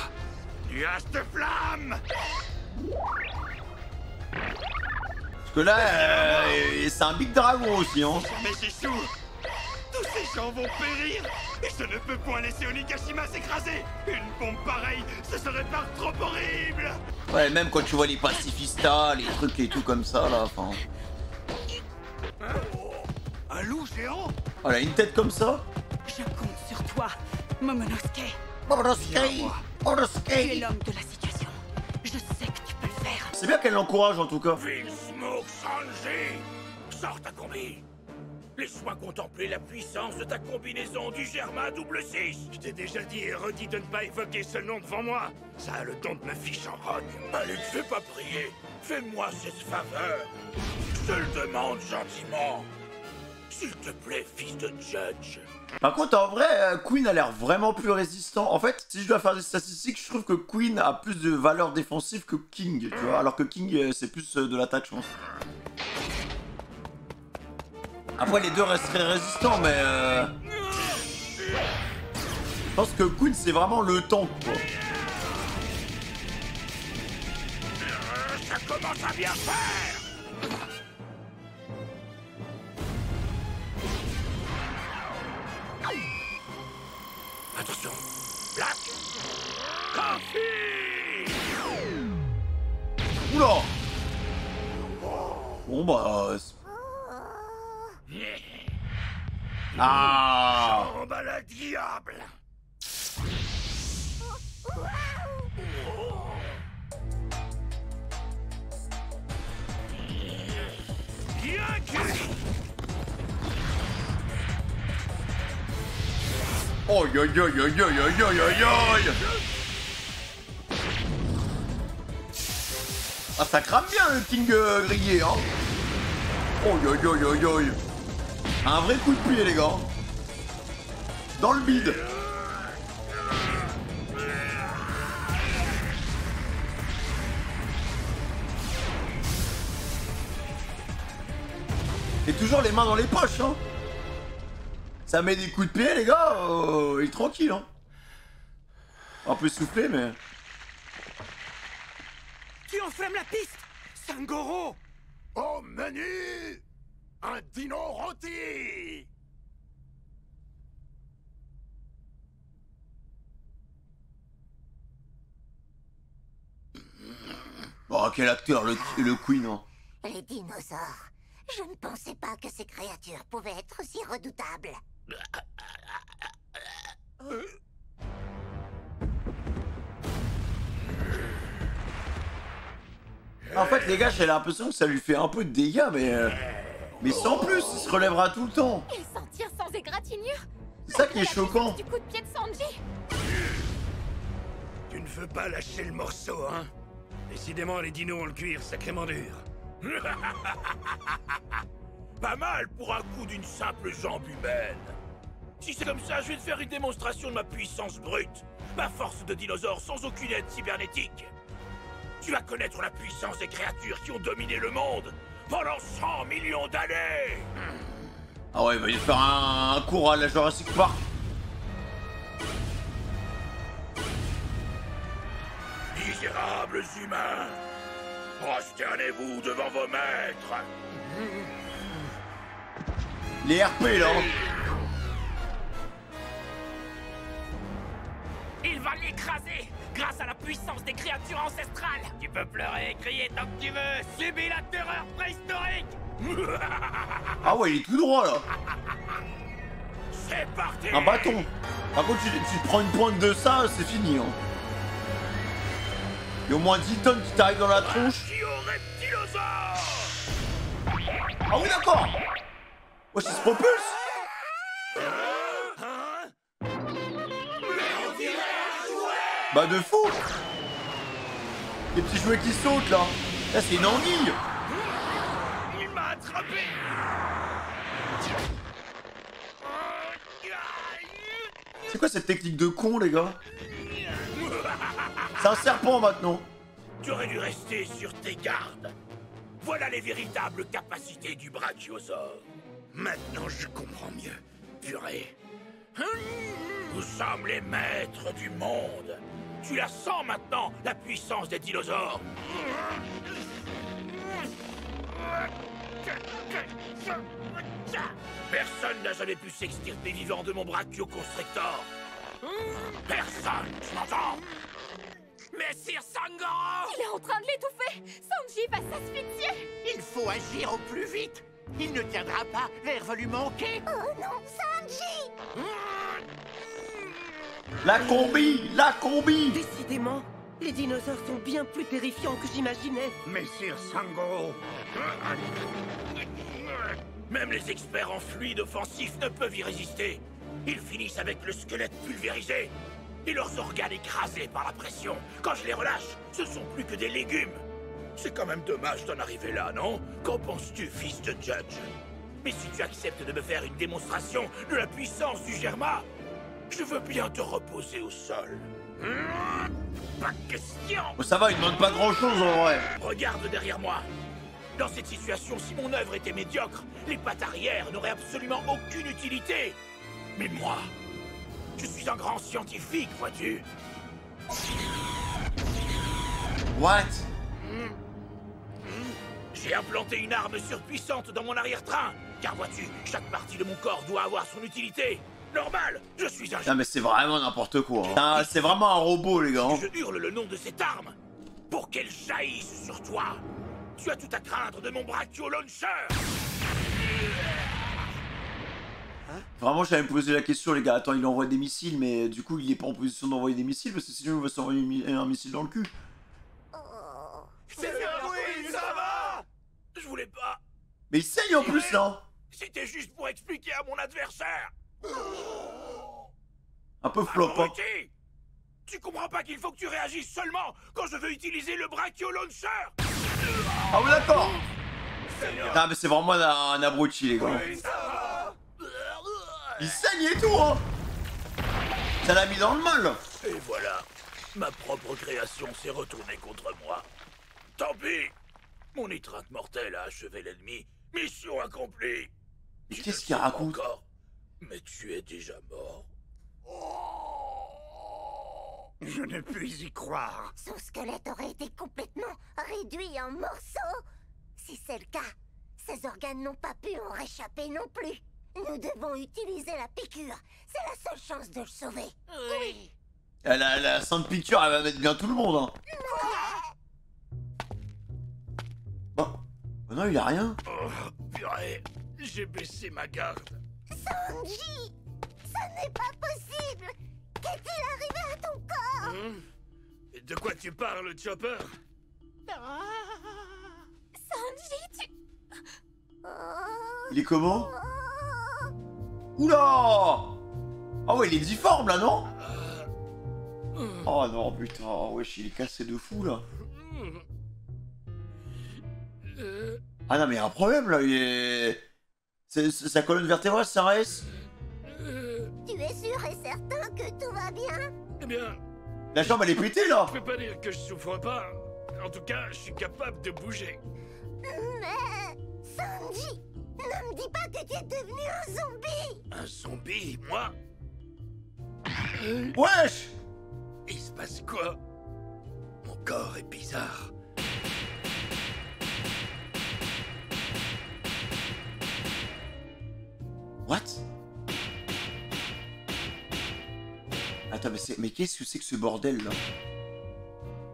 S4: nuage de flamme.
S1: Parce que là, c'est un big dragon aussi, hein.
S4: Mais j'échoue. Tous ces gens vont périr. Et je ne peux point laisser Onigashima s'écraser. Une bombe pareille, ce serait pas trop horrible.
S1: Ouais, même quand tu vois les pacifistas, les trucs et tout comme ça, là, enfin...
S4: Un loup géant.
S1: Oh, elle a une tête comme ça.
S3: Je compte sur toi, Momonosuke.
S1: Momonosuke.
S3: Tu es l'homme de la situation. Je sais que tu peux le faire.
S1: C'est bien qu'elle l'encourage, en tout cas.
S6: Smoke Sanji, sors ta combi. Laisse-moi contempler la puissance de ta combinaison du Germa double 6. Je t'ai déjà dit et redit de ne pas évoquer ce nom devant moi. Ça a le don de me fiche en rogne. Allez, ne fais pas prier. Fais-moi cette faveur. Je le demande gentiment. S'il te plaît, fils de Judge.
S1: Par contre, en vrai, Queen a l'air vraiment plus résistant. En fait, si je dois faire des statistiques, je trouve que Queen a plus de valeur défensive que King, tu vois. Alors que King, c'est plus de l'attaque, je pense. Après, les deux resteraient résistants, mais je pense que Queen, c'est vraiment le tank, quoi.
S6: Ça commence à bien faire. Attention, Black. Coffee.
S1: Oula. Bon, bah... Ah.
S6: Chambre à la diable. Bien cuit.
S1: Oh yo yo yo yo yo yo yo yo. Ah, ça crame bien le King grillé, hein. Oh yo yo yo yo. Un vrai coup de pied, les gars. Dans le bide. Et toujours les mains dans les poches, hein. Ça met des coups de pied, les gars. Il est tranquille, hein. Un peu soufflé, mais...
S5: Tu enflammes la piste, Sangoro.
S6: Au menu, un dino rôti.
S1: Oh, quel acteur, le Queen, hein.
S11: Les dinosaures. Je ne pensais pas que ces créatures pouvaient être si redoutables.
S1: En fait, les gars, j'ai l'impression que ça lui fait un peu de dégâts, mais sans plus, il se relèvera tout le temps.
S3: Il s'en tire sans égratignure.
S1: C'est ça qui est choquant.
S3: Du coup de pied de Sanji.
S6: Tu ne veux pas lâcher le morceau, hein? Décidément, les dinos ont le cuir sacrément dur. Pas mal pour un coup d'une simple jambe humaine. Si c'est comme ça, je vais te faire une démonstration de ma puissance brute. Ma force de dinosaure sans aucune aide cybernétique. Tu vas connaître la puissance des créatures qui ont dominé le monde pendant 100 millions d'années.
S1: Ah ouais, il va lui faire un cours à la Jurassic Park.
S6: Misérables humains, prosternez-vous devant vos maîtres.
S1: Les RP là.
S5: Il va l'écraser grâce à la puissance des créatures ancestrales. Tu peux pleurer et crier tant que tu veux. Subis la terreur préhistorique.
S1: Ah ouais, il est tout droit là.
S6: C'est parti.
S1: Un bâton. Par contre, tu te prends une pointe de ça, c'est fini. Hein. Il y a au moins 10 tonnes qui t'arrivent dans la tronche. Ah oui, d'accord. Ouais, ça se propulse. Bah de fou. Les petits jouets qui sautent là. Là, c'est une anguille.
S6: Il m'a attrapé.
S1: C'est quoi cette technique de con, les gars? C'est un serpent maintenant.
S6: Tu aurais dû rester sur tes gardes. Voilà les véritables capacités du brachiosaure. Maintenant, je comprends mieux. Purée. Nous sommes les maîtres du monde. Tu la sens maintenant, la puissance des dinosaures. Personne n'a jamais pu s'extirper vivant de mon brachioconstrictor. Personne, tu m'entends? Mais Sir Sangoro!
S3: Il est en train de l'étouffer! Sanji va s'asphyxier!
S5: Il faut agir au plus vite. Il ne tiendra pas, l'air va lui manquer.
S11: Oh non, Sanji!
S1: La combi! La combi!
S5: Décidément, les dinosaures sont bien plus terrifiants que j'imaginais.
S6: Mais Sir Sangoro... Même les experts en fluide offensif ne peuvent y résister. Ils finissent avec le squelette pulvérisé et leurs organes écrasés par la pression. Quand je les relâche, ce sont plus que des légumes. C'est quand même dommage d'en arriver là, non? Qu'en penses-tu, fils de Judge? Mais si tu acceptes de me faire une démonstration de la puissance du Germa, je veux bien te reposer au sol. Pas question!
S1: Oh, ça va, il demande pas grand-chose en vrai.
S6: Regarde derrière moi. Dans cette situation, si mon œuvre était médiocre, les pattes arrière n'auraient absolument aucune utilité. Mais moi, je suis un grand scientifique, vois-tu?
S1: What?
S6: J'ai implanté une arme surpuissante dans mon arrière-train. Car vois-tu, chaque partie de mon corps doit avoir son utilité. Normal, je suis un...
S1: Non mais c'est vraiment n'importe quoi. Hein. C'est vraiment un robot, les gars.
S6: Si je hurle le nom de cette arme, pour qu'elle jaillisse sur toi, tu as tout à craindre de mon brachio launcher.
S1: Vraiment, j'allais me poser la question, les gars. Attends, il envoie des missiles, mais du coup, il est pas en position d'envoyer des missiles parce que sinon, il va s'envoyer un missile dans le cul.
S6: C'est bien, oui, ça va. Je voulais pas.
S1: Mais il saigne en plus, là.
S6: C'était juste pour expliquer à mon adversaire.
S1: Un peu flop, hein.
S6: Tu comprends pas qu'il faut que tu réagisses seulement quand je veux utiliser le brachio launcher?
S1: Ah oui, d'accord. Non, mais c'est vraiment un abruti, les gars.
S6: Oui, ça va.
S1: Il saigne et tout, hein. Ça l'a mis dans le mal.
S6: Et voilà, ma propre création s'est retournée contre moi. Tant pis. Mon étreinte mortelle a achevé l'ennemi. Mission accomplie.
S1: Qu'est-ce qu'il raconte?
S6: Encore, mais tu es déjà mort. Je ne puis y croire.
S11: Son squelette aurait été complètement réduit en morceaux. Si c'est le cas, ses organes n'ont pas pu en réchapper non plus. Nous devons utiliser la piqûre. C'est la seule chance de le sauver.
S5: Oui.
S1: La sainte piqûre, elle va mettre bien tout le monde, hein. Oh non, il a rien.
S6: Oh, purée, j'ai baissé ma garde.
S11: Sanji, ça n'est pas possible. Qu'est-il arrivé à ton corps?
S6: De quoi tu parles, Chopper?
S3: Sanji, tu...
S1: Il est comment? Oula! Ah ouais, il est difforme là, non? Oh non, putain, wesh, il est cassé de fou là. Ah non, mais il y a un problème là, il est... Sa colonne vertébrale, c'est un S?
S11: Tu es sûr et certain que tout va bien?
S6: Eh bien...
S1: La jambe, elle est pétée là!
S6: Je peux pas dire que je souffre pas. En tout cas, je suis capable de bouger.
S11: Mais... Sanji, Ne me dis pas que tu es devenu un zombie!
S6: Un zombie, moi?
S1: Wesh!
S6: Il se passe quoi? Mon corps est bizarre.
S1: What? Attends, mais qu'est-ce que c'est que ce bordel là?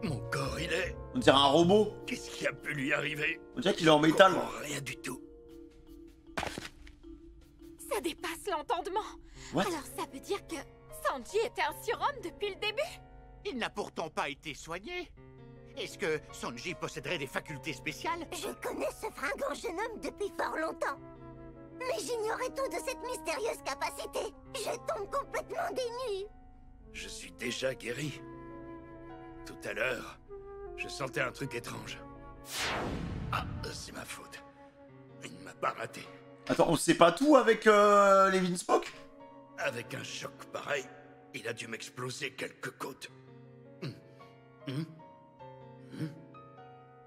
S6: Mon corps, il est...
S1: On dirait un robot.
S6: Qu'est-ce qui a pu lui arriver?
S1: On dirait qu'il est en métal.
S6: Je comprends rien du tout.
S3: Ça dépasse l'entendement.
S1: What?
S3: Alors ça veut dire que Sanji était un surhomme depuis le début?
S12: Il n'a pourtant pas été soigné. Est-ce que Sanji posséderait des facultés spéciales?
S11: Je connais ce fringant jeune homme depuis fort longtemps. Mais j'ignorais tout de cette mystérieuse capacité. Je tombe complètement dénu.
S6: Je suis déjà guéri. Tout à l'heure, je sentais un truc étrange. Ah, c'est ma faute. Il ne m'a pas raté.
S1: Attends, on sait pas tout avec les Vinsmoke?
S6: Avec un choc pareil, il a dû m'exploser quelques côtes.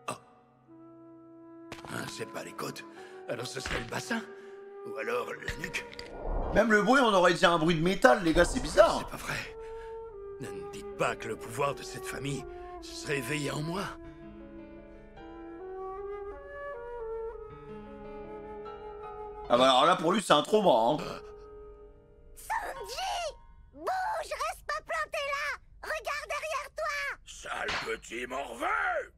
S6: Ah, c'est pas les côtes. Alors ce serait le bassin? Ou alors la nuque?
S1: Même le bruit, on aurait dit un bruit de métal, les gars, c'est bizarre.
S6: C'est pas vrai. Ne me dites pas que le pouvoir de cette famille se serait éveillé en moi.
S1: Ah bah alors là, pour lui, c'est un trauma, hein.
S11: Sanji! Bouge, reste pas planté là! Regarde derrière toi!
S6: Sale petit morveux!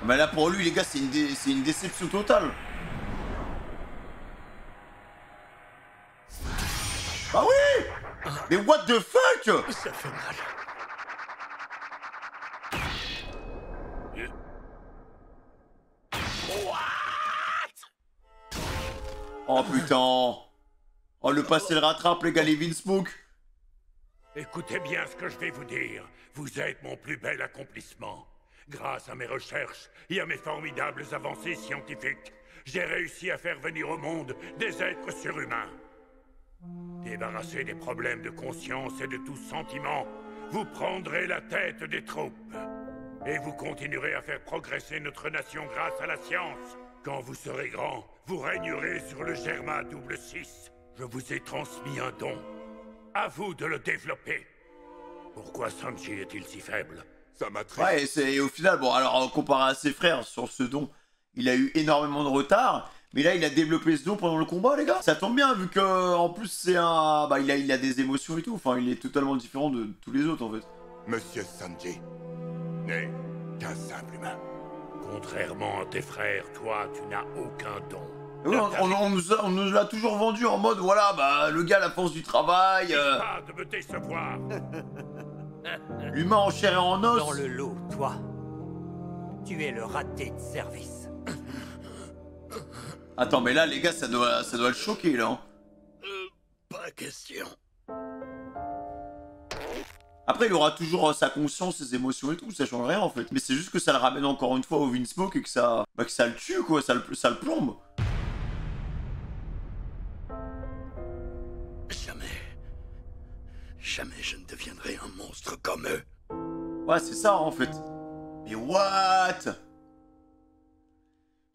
S1: Mais là, pour lui, les gars, c'est une déception totale. Ah oui! Mais what the fuck?
S6: Ça fait mal.
S1: Oh putain. Oh, le passé le rattrape, les gars, les Vinsmoke.
S10: Écoutez bien ce que je vais vous dire. Vous êtes mon plus bel accomplissement. Grâce à mes recherches et à mes formidables avancées scientifiques, j'ai réussi à faire venir au monde des êtres surhumains. Débarrassés des problèmes de conscience et de tout sentiment, vous prendrez la tête des troupes. Et vous continuerez à faire progresser notre nation grâce à la science. Quand vous serez grand, vous régnerez sur le Germa double 6. Je vous ai transmis un don. À vous de le développer. Pourquoi Sanji est-il si faible? Ça m'a très...
S1: Ouais, et au final, bon, alors, comparé à ses frères, sur ce don, il a eu énormément de retard. Mais là, il a développé ce don pendant le combat, les gars. Ça tombe bien, vu que en plus, c'est un... Bah, il a des émotions et tout. Enfin, il est totalement différent de tous les autres, en fait.
S10: Monsieur Sanji n'est qu'un simple humain. Contrairement à tes frères, toi, tu n'as aucun don.
S1: Oui, on nous l'a toujours vendu en mode, voilà, bah, le gars, la force du travail...
S10: Pas de me décevoir.
S1: L'humain en chair et en os.
S7: Dans le lot, toi, tu es le raté de service.
S1: Attends, mais là, les gars, ça doit le choquer, là. Hein.
S6: Pas question.
S1: Après, il aura toujours sa conscience, ses émotions et tout, ça change rien, en fait. Mais c'est juste que ça le ramène encore une fois au Vinsmoke et que ça... Bah, que ça le tue, quoi, ça le plombe.
S6: Jamais je ne deviendrai un monstre comme eux.
S1: Ouais, c'est ça, en fait. Mais what?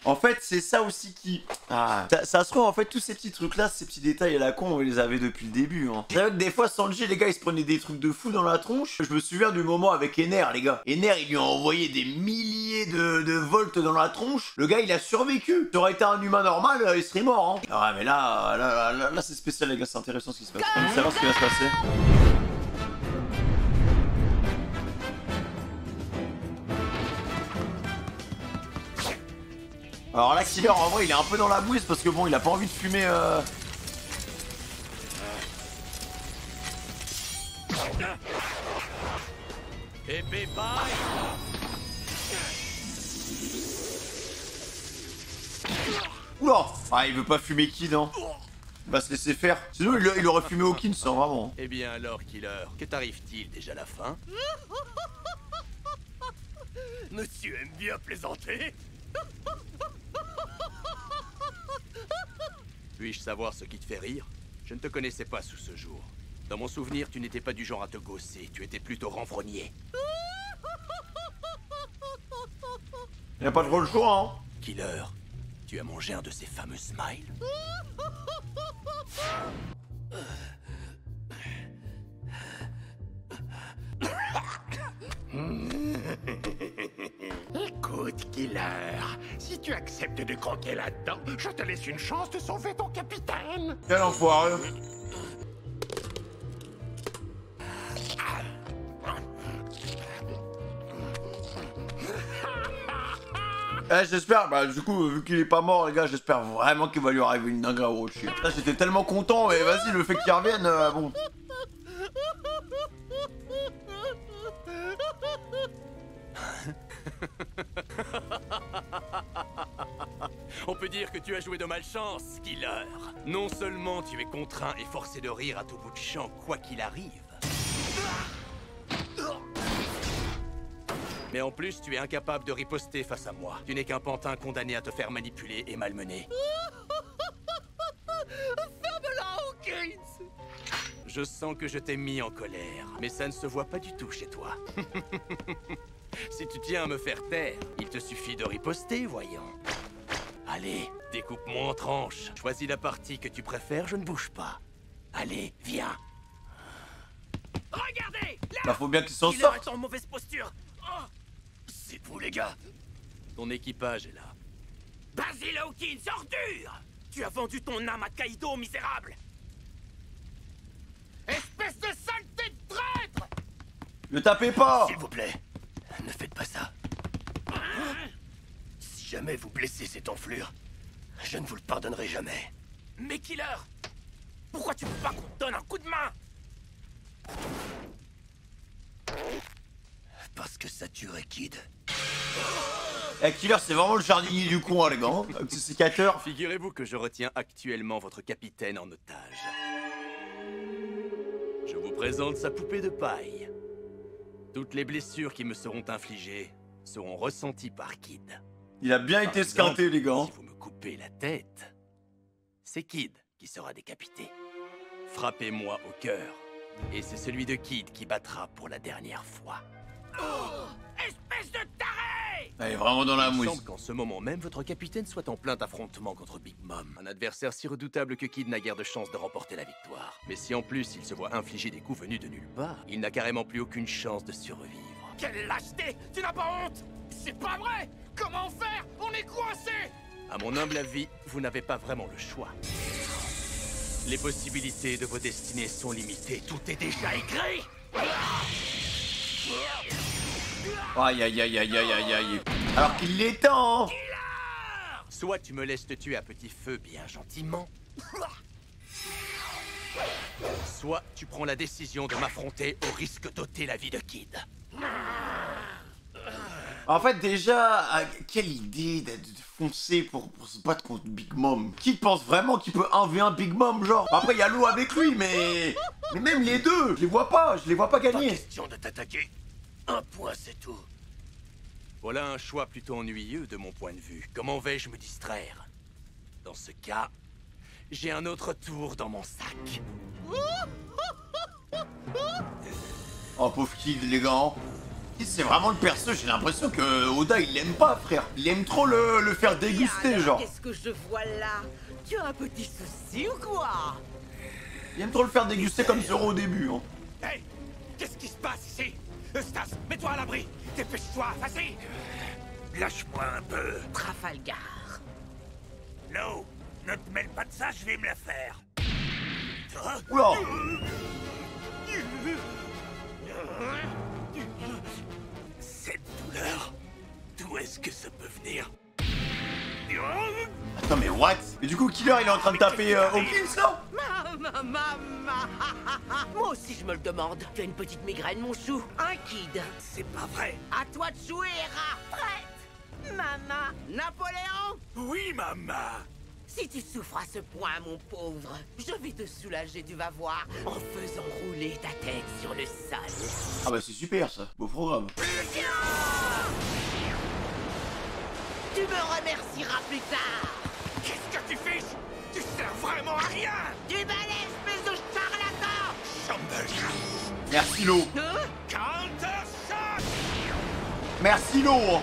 S1: En fait, c'est ça aussi qui... Ah. Ça se trouve, en fait, tous ces petits trucs-là, ces petits détails à la con, on les avait depuis le début. Hein. C'est vrai que des fois, Sanji, les gars, ils se prenaient des trucs de fou dans la tronche. Je me souviens du moment avec Ener, les gars. Ener, il lui a envoyé des milliers de volts dans la tronche. Le gars, il a survécu. Ça aurait été un humain normal, il serait mort. Hein. Ah, mais là c'est spécial, les gars, c'est intéressant ce qui se passe. On veut savoir ce qui va se passer. Alors là, Killer, en vrai, il est un peu dans la bouise parce que bon, il a pas envie de fumer.
S7: Épée paille.
S1: Oula! Ah, il veut pas fumer Kid, hein. Il va se laisser faire. Sinon, il aurait fumé Hawkins, hein, vraiment.
S7: Eh bien alors, Killer, que t'arrive-t-il déjà à la fin?
S12: Monsieur aime bien plaisanter.
S7: Puis-je savoir ce qui te fait rire? Je ne te connaissais pas sous ce jour. Dans mon souvenir, tu n'étais pas du genre à te gausser, tu étais plutôt renfrogné.
S1: Il a pas trop le choix, hein.
S9: Killer, tu as mangé un de ces fameux smiles?
S6: Écoute, Killer, si tu acceptes de croquer là-dedans, je te laisse une chance de sauver ton capitaine.
S1: Quel enfoiré. J'espère, bah du coup, vu qu'il est pas mort, les gars, j'espère vraiment qu'il va lui arriver une dinguerie au chien. Là, j'étais tellement content, mais vas-y, le fait qu'il revienne, bon.
S9: On peut dire que tu as joué de malchance, Killer. Non seulement tu es contraint et forcé de rire à tout bout de champ, quoi qu'il arrive, mais en plus tu es incapable de riposter face à moi. Tu n'es qu'un pantin condamné à te faire manipuler et malmener.
S5: Ferme-la, Hawkins!
S9: Je sens que je t'ai mis en colère, mais ça ne se voit pas du tout chez toi. Si tu tiens à me faire taire, il te suffit de riposter, voyons. Allez, découpe-moi en tranches. Choisis la partie que tu préfères, je ne bouge pas. Allez, viens.
S5: Regardez! Là!
S1: Bah faut bien qu'il s'en
S5: Il
S1: sorte.
S5: est en mauvaise posture. Oh,
S9: C'est vous, les gars. Ton équipage est là.
S5: Basil Hawkins, ordure! Tu as vendu ton âme à Kaido, misérable! Espèce de saleté de traître!
S1: Ne tapez pas.
S9: S'il vous plaît, ne faites pas ça. Si jamais vous blessez cette enflure, je ne vous le pardonnerai jamais.
S5: Mais Killer! Pourquoi tu veux pas qu'on te donne un coup de main?
S9: Parce que ça tuerait Kid.
S1: Eh, Killer, c'est vraiment le jardinier du coin, les gars, hein, avec ses sécateurs.
S9: Figurez-vous que je retiens actuellement votre capitaine en otage. Je vous présente sa poupée de paille. Toutes les blessures qui me seront infligées seront ressenties par Kid.
S1: Il a bien été esquinté, les gars.
S9: Si vous me coupez la tête, c'est Kid qui sera décapité. Frappez-moi au cœur, et c'est celui de Kid qui battra pour la dernière fois.
S5: Oh, espèce de taré!
S1: Elle est vraiment dans la
S9: Il
S1: mousse.
S9: semble qu'en ce moment même, votre capitaine soit en plein affrontement contre Big Mom. Un adversaire si redoutable que Kid n'a guère de chance de remporter la victoire. Mais si en plus il se voit infliger des coups venus de nulle part, il n'a carrément plus aucune chance de survivre.
S5: Quelle lâcheté! Tu n'as pas honte! C'est pas vrai! Comment faire? On est coincés!
S9: À mon humble avis, vous n'avez pas vraiment le choix. Les possibilités de vos destinées sont limitées. Tout est déjà écrit!
S1: Aïe, aïe, aïe, aïe, aïe, aïe, aïe. Alors qu'il est temps.
S9: Soit tu me laisses te tuer à petit feu bien gentiment, soit tu prends la décision de m'affronter au risque d'ôter la vie de Kid.
S1: En fait, déjà, quelle idée de foncer pour se battre contre Big Mom. Qui pense vraiment qu'il peut 1v1 Big Mom, genre? Après, il y a l'eau avec lui, mais même les deux, je les vois pas gagner.
S9: Pas question de t'attaquer. Un point, c'est tout. Voilà un choix plutôt ennuyeux de mon point de vue. Comment vais-je me distraire? Dans ce cas, j'ai un autre tour dans mon sac.
S1: Oh, pauvre Kid, les gars. C'est vraiment le perso, j'ai l'impression que Oda, il l'aime pas, frère. Il aime trop le faire déguster, genre.
S13: Qu'est-ce que je vois là? Tu as un petit souci ou quoi?
S1: Il aime trop le faire déguster comme Zoro au début, hein.
S5: Hey! Qu'est-ce qui se passe ici? Eustace, mets-toi à l'abri! Dépêche-toi, vas-y!
S6: Lâche-moi un peu.
S13: Trafalgar.
S6: No, ne te mêle pas de ça, je vais me la faire.
S1: Oula!
S6: Cette douleur, d'où est-ce que ça peut venir?
S1: Attends, mais what? Et du coup, Killer, il est en train de taper Hawkins, là?
S13: Maman. Moi aussi, je me le demande. Tu as une petite migraine, mon chou? Un Kid.
S6: C'est pas vrai.
S13: À toi de jouer, Hera. Prête? Maman. Napoléon?
S6: Oui, maman.
S13: Si tu souffres à ce point, mon pauvre, je vais te soulager, tu vas voir, en faisant rouler ta tête sur le sol.
S1: Ah bah c'est super, ça. Beau programme.
S13: Tu me remercieras plus tard.
S5: Qu'est-ce que tu fais? Tu sers vraiment à rien!
S13: Du balai, espèce de charlatan!
S1: Merci, l'eau.
S5: Counter-Shock!
S1: Merci, l'eau.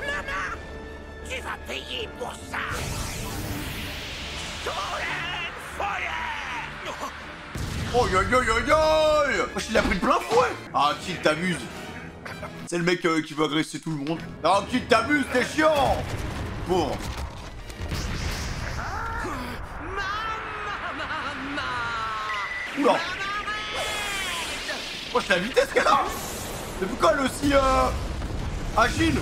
S5: Tu vas payer pour ça. Golden Fire.
S1: Oh yo yo yo yo. Il a pris le plein fouet. Ah, Kid, t'amuses. C'est le mec qui veut agresser tout le monde. Non, Kid, t'amuses, t'es chiant. Bon. Oula. Oh, c'est la vitesse qu'elle a. Depuis quand elle est aussi agile?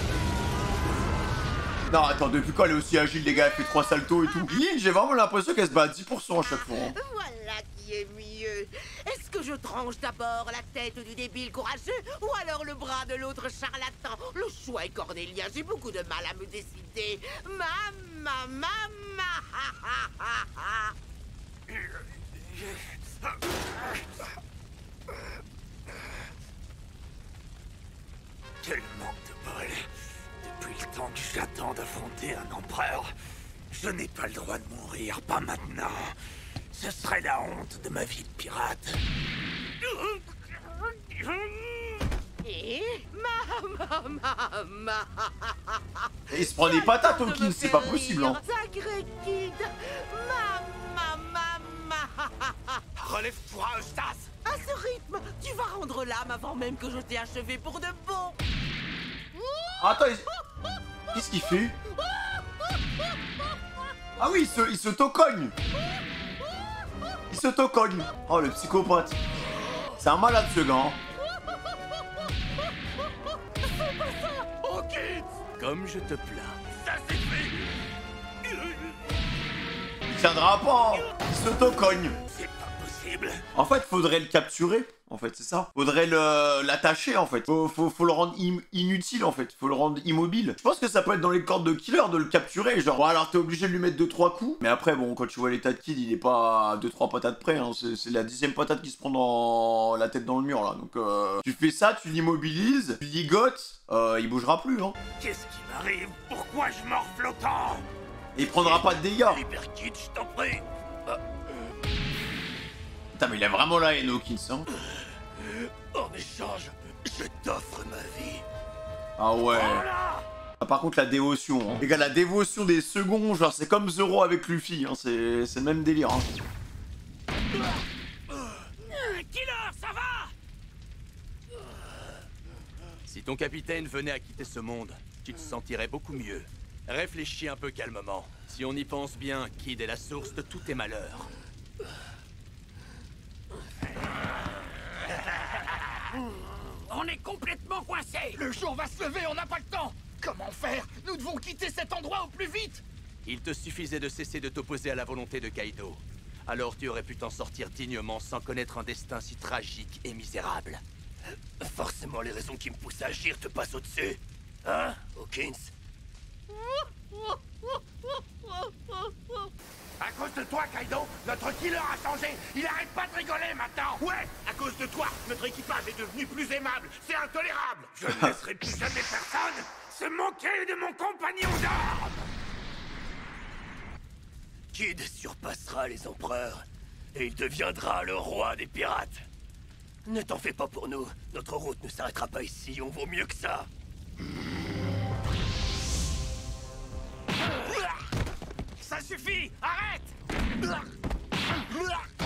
S1: Non, attends, depuis quand elle est aussi agile, les gars? Elle fait 3 saltos et tout. Lynn, j'ai vraiment l'impression qu'elle se bat à 10% à chaque fois. Hein.
S13: Voilà qui est mieux. Est-ce que je tranche d'abord la tête du débile courageux ou alors le bras de l'autre charlatan? Le choix est cornélien, j'ai beaucoup de mal à me décider. Maman.
S5: Quel manque de bol. Depuis le temps que j'attends d'affronter un empereur, je n'ai pas le droit de mourir, pas maintenant. Ce serait la honte de ma vie de pirate.
S1: Il se prend des patates, Hawkins, c'est pas possible, hein.
S13: Sacré Kid.
S5: Relève-toi, Eustace.
S13: À ce rythme, tu vas rendre l'âme avant même que je t'ai achevé pour de bon.
S1: Attends, qu'est-ce qu'il fait? Ah oui, il se tocogne. Il se tocogne. Oh, le psychopathe. C'est un malade, ce gars. Hein.
S5: Comme je te plains. Ça suffit.
S1: Il tiendra pas. Hein. Il se tocogne.
S5: C'est pas possible.
S1: En fait, faudrait le capturer. En fait, c'est ça. Faudrait l'attacher, en fait. Faut le rendre inutile, en fait. Faut le rendre immobile. Je pense que ça peut être dans les cordes de killer de le capturer. Genre, bon, alors t'es obligé de lui mettre 2-3 coups. Mais après, bon, quand tu vois l'état de Kid, il est pas à 2-3 patates près. Hein. C'est la 10e patate qui se prend dans la tête dans le mur, là. Donc, tu fais ça, tu l'immobilises, tu ligotes, il bougera plus, hein.
S5: Qu'est-ce qui m'arrive? Pourquoi je morfle autant?
S1: Et il prendra pas de dégâts.
S5: Libère Kid, je t'en prie.
S1: Putain, mais il a vraiment la haine, Hawkins, hein.
S5: En échange, je t'offre ma vie.
S1: Ah ouais.
S5: Voilà.
S1: Ah, par contre, la dévotion, hein. Les gars, la dévotion des seconds, genre, c'est comme Zoro avec Luffy, hein. C'est le même délire, hein.
S5: Killer, ça va?
S14: Si ton capitaine venait à quitter ce monde, tu te sentirais beaucoup mieux. Réfléchis un peu calmement. Si on y pense bien, Kid est la source de tous tes malheurs.
S5: On est complètement coincé.
S12: Le jour va se lever, on n'a pas le temps. Comment faire? Nous devons quitter cet endroit au plus vite.
S14: Il te suffisait de cesser de t'opposer à la volonté de Kaido. Alors tu aurais pu t'en sortir dignement sans connaître un destin si tragique et misérable.
S5: Forcément, les raisons qui me poussent à agir te passent au-dessus. Hein, Hawkins?
S12: À cause de toi, Kaido, notre killer a changé. Il arrête pas de rigoler maintenant. Ouais, à cause de toi, notre équipage est devenu plus aimable. C'est intolérable.
S5: Je ne laisserai plus jamais personne se moquer de mon compagnon d'armes. Kid surpassera les empereurs et il deviendra le roi des pirates. Ne t'en fais pas pour nous. Notre route ne s'arrêtera pas ici. On vaut mieux que ça.
S12: Ça suffit. Arrête.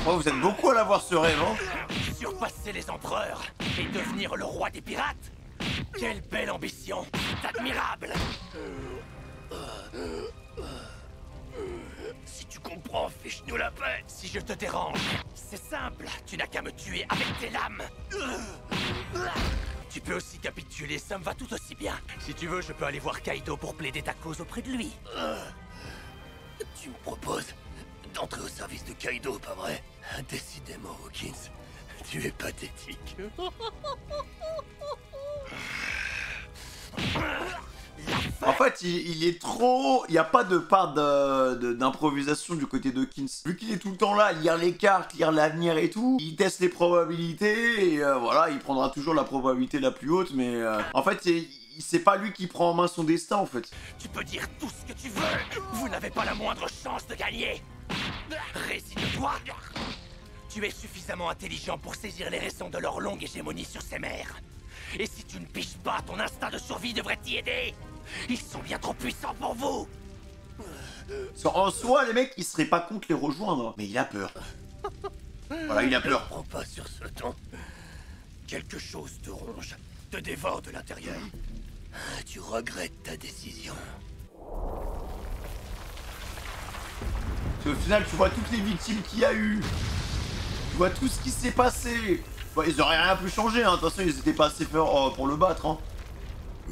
S1: Oh, vous êtes beaucoup à l'avoir ce rêve, hein.
S5: Surpasser les empereurs et devenir le roi des pirates. Quelle belle ambition. C'est admirable. Si tu comprends, fiche-nous la paix. Si je te dérange, c'est simple. Tu n'as qu'à me tuer avec tes lames. Tu peux aussi capituler, ça me va tout aussi bien. Si tu veux, je peux aller voir Kaido pour plaider ta cause auprès de lui. Tu me proposes d'entrer au service de Kaido, pas vrai? Décidément, Hawkins, tu es pathétique.
S1: En fait, il est trop... Il n'y a pas de part d'improvisation du côté d'Hawkins. Vu qu'il est tout le temps là, lire les cartes, lire l'avenir et tout, il teste les probabilités et voilà, il prendra toujours la probabilité la plus haute, mais en fait, c'est pas lui qui prend en main son destin, en fait.
S5: Tu peux dire tout ce que tu veux, vous n'avez pas la moindre chance de gagner. Résigne-toi. Tu es suffisamment intelligent pour saisir les raisons de leur longue hégémonie sur ces mers. Et si tu ne piges pas, ton instinct de survie devrait t'y aider. Ils sont bien trop puissants pour vous.
S1: En soi, les mecs, ils seraient pas contre les rejoindre. Mais il a peur. Voilà, il a peur.
S5: Ne prends pas sur ce ton. Quelque chose te ronge, te dévore de l'intérieur. Tu regrettes ta décision.
S1: Au final, tu vois toutes les victimes qu'il y a eu. Tu vois tout ce qui s'est passé. Bon, ils auraient rien pu changer, hein. De toute façon, ils étaient pas assez forts pour le battre, hein.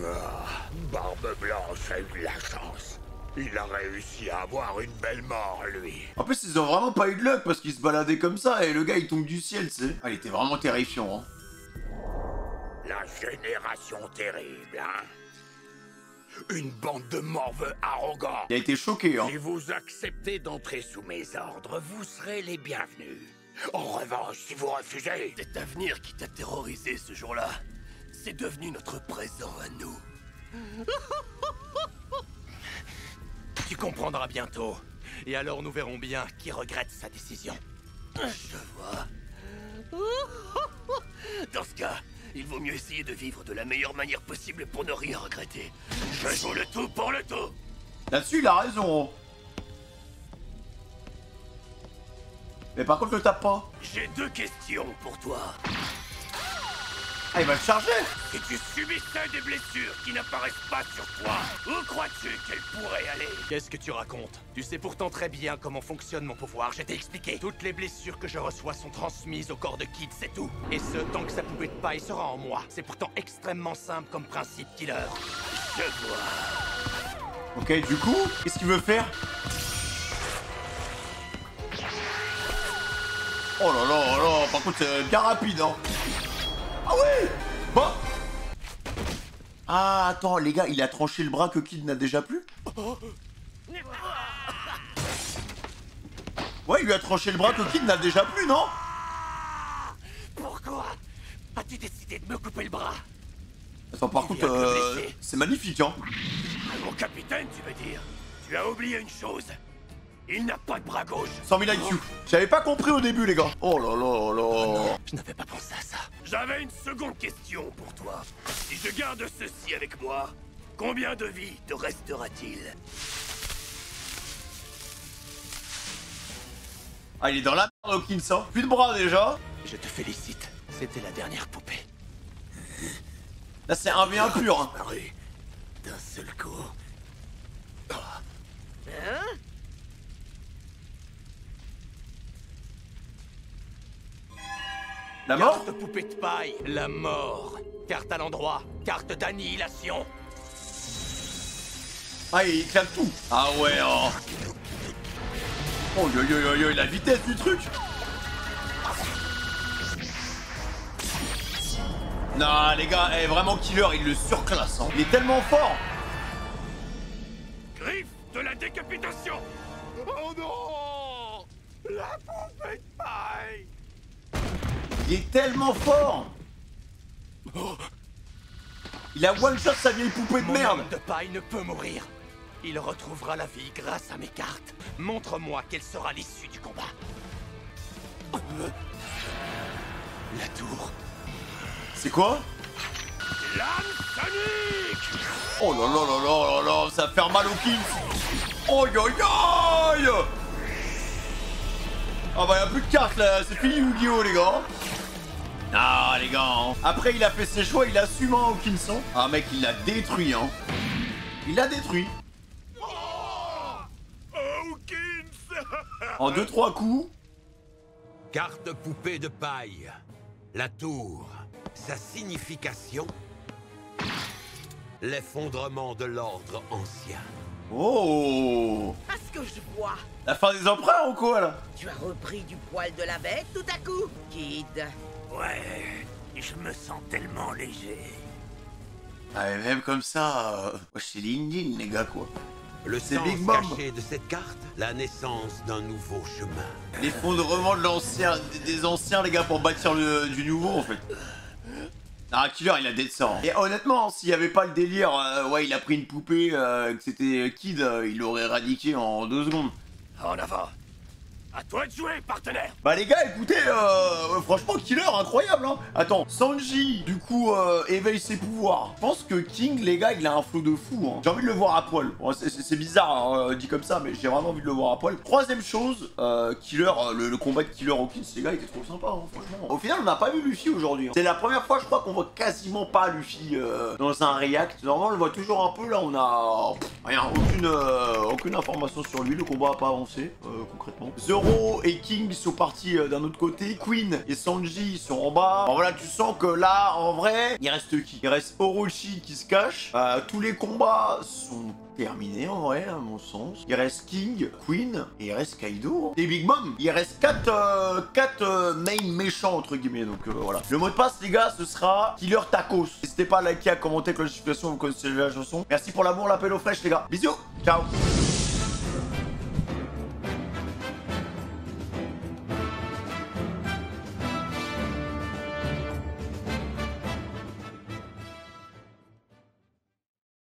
S10: Ah, Barbe Blanche a eu de la chance. Il a réussi à avoir une belle mort, lui.
S1: En plus, ils ont vraiment pas eu de luck parce qu'ils se baladaient comme ça et le gars il tombe du ciel, tu sais. Ah, il était vraiment terrifiant, hein.
S10: La génération terrible, hein. Une bande de morveux arrogants.
S1: Il a été choqué, hein.
S10: Si vous acceptez d'entrer sous mes ordres, vous serez les bienvenus. En revanche, si vous refusez...
S5: Cet avenir qui t'a terrorisé ce jour-là, c'est devenu notre présent à nous. Tu comprendras bientôt. Et alors nous verrons bien qui regrette sa décision. Je vois. Dans ce cas, il vaut mieux essayer de vivre de la meilleure manière possible pour ne rien regretter. Je joue le tout pour le tout.
S1: Là-dessus, il a raison. Mais par contre, le tape pas.
S5: J'ai 2 questions pour toi.
S1: Ah, il va le charger.
S5: Si tu subissais des blessures qui n'apparaissent pas sur toi, où crois-tu qu'elles pourraient aller? Qu'est-ce que tu racontes? Tu sais pourtant très bien comment fonctionne mon pouvoir, je t'ai expliqué. Toutes les blessures que je reçois sont transmises au corps de Kid, c'est tout. Et ce, tant que sa poupée de paille sera en moi. C'est pourtant extrêmement simple comme principe, Killer. Je vois.
S1: Ok, du coup, qu'est-ce qu'il veut faire? Oh là là là, par contre, c'est bien rapide, hein. Ah ouais. Bon. Ah, attends, les gars, il a tranché le bras que Kid n'a déjà plus. Ouais, il lui a tranché le bras que Kid n'a déjà plus, non?
S5: Pourquoi as-tu décidé de me couper le bras?
S1: Attends, par contre, c'est magnifique, hein.
S5: Mon capitaine, tu veux dire? Tu as oublié une chose. Il n'a pas de bras gauche.
S1: 100 000 IQ. J'avais pas compris au début, les gars. Oh là là là.
S5: Je n'avais pas pensé à ça. J'avais une seconde question pour toi. Si je garde ceci avec moi, combien de vies te restera-t-il?
S1: Ah, il est dans la merde, Hawkins, hein. Plus de bras, déjà.
S5: Je te félicite. C'était la dernière poupée.
S1: Là, c'est un V1 pur, hein.
S5: D'un seul coup.
S13: Hein?
S1: La mort?
S5: Carte poupée de paille, la mort. Carte à l'endroit, carte d'annihilation.
S1: Ah, il claque tout. Ah ouais, oh. Oh, yo, yo, yo, yo, la vitesse du truc. Non, les gars, vraiment Killer, il le surclasse, hein. Il est tellement fort.
S5: Griffe de la décapitation.
S10: Oh non! La poupée de paille!
S1: Il est tellement fort. Il a one-shot sa vieille poupée de merde.
S5: Mon homme de paille ne peut mourir. Il retrouvera la vie grâce à mes cartes. Montre-moi quelle sera l'issue du combat. La tour.
S1: C'est quoi?
S5: Lame sonique.
S1: Oh là là là là là là, ça va faire mal au kill. Oh yo yo. Ah bah y'a plus de cartes là, c'est fini Yu-Gi-Oh les gars. Ah les gars, hein. Après il a fait ses choix, il assume hein Hawkinson. Ah mec il l'a détruit hein. Il l'a détruit. En 2-3 coups.
S2: Carte poupée de paille. La tour. Sa signification. L'effondrement de l'ordre ancien.
S1: Oh.
S13: À ce que je vois.
S1: La fin des empereurs ou quoi là?
S13: Tu as repris du poil de la bête tout à coup, Kid.
S5: Ouais, je me sens tellement léger.
S1: Ah mais même comme ça, c'est l'Indine les gars quoi.
S2: Le sens
S1: Big Mom.
S2: caché de cette carte, la naissance d'un nouveau chemin.
S1: L'effondrement de l'ancien, des anciens les gars pour bâtir du nouveau en fait. Ah Killer il a dead ça. Et honnêtement s'il n'y avait pas le délire, ouais il a pris une poupée, que c'était Kid, il l'aurait éradiqué en 2 secondes.
S5: En avant. À toi de jouer, partenaire.
S1: Bah les gars, écoutez, franchement, killer, incroyable, hein. Attends, Sanji, du coup, éveille ses pouvoirs. Je pense que King, les gars, il a un flow de fou, hein. J'ai envie de le voir à poil. Bon, c'est bizarre, hein, dit comme ça, mais j'ai vraiment envie de le voir à poil. Troisième chose, Killer, le combat de Killer Hawkins, les gars, il était trop sympa, hein, franchement. Au final, on n'a pas vu Luffy aujourd'hui, hein. C'est la première fois, je crois, qu'on voit quasiment pas Luffy dans un react. Normalement, on le voit toujours un peu, là, on a rien, aucune information sur lui. Le combat n'a pas avancé, concrètement. Zoro et King sont partis d'un autre côté. Queen et Sanji sont en bas. Alors voilà, tu sens que là, en vrai, il reste qui? Il reste Orochi qui se cache. Tous les combats sont terminés en vrai, à mon sens. Il reste King, Queen et il reste Kaido. Et Big Mom. Il reste 4 main méchants entre guillemets. Donc voilà. Le mot de passe, les gars, ce sera Killer Tacos. N'hésitez pas à liker, à commenter, que la notification, vous connaissez la chanson. Merci pour l'amour, l'appel aux fraîches, les gars. Bisous. Ciao.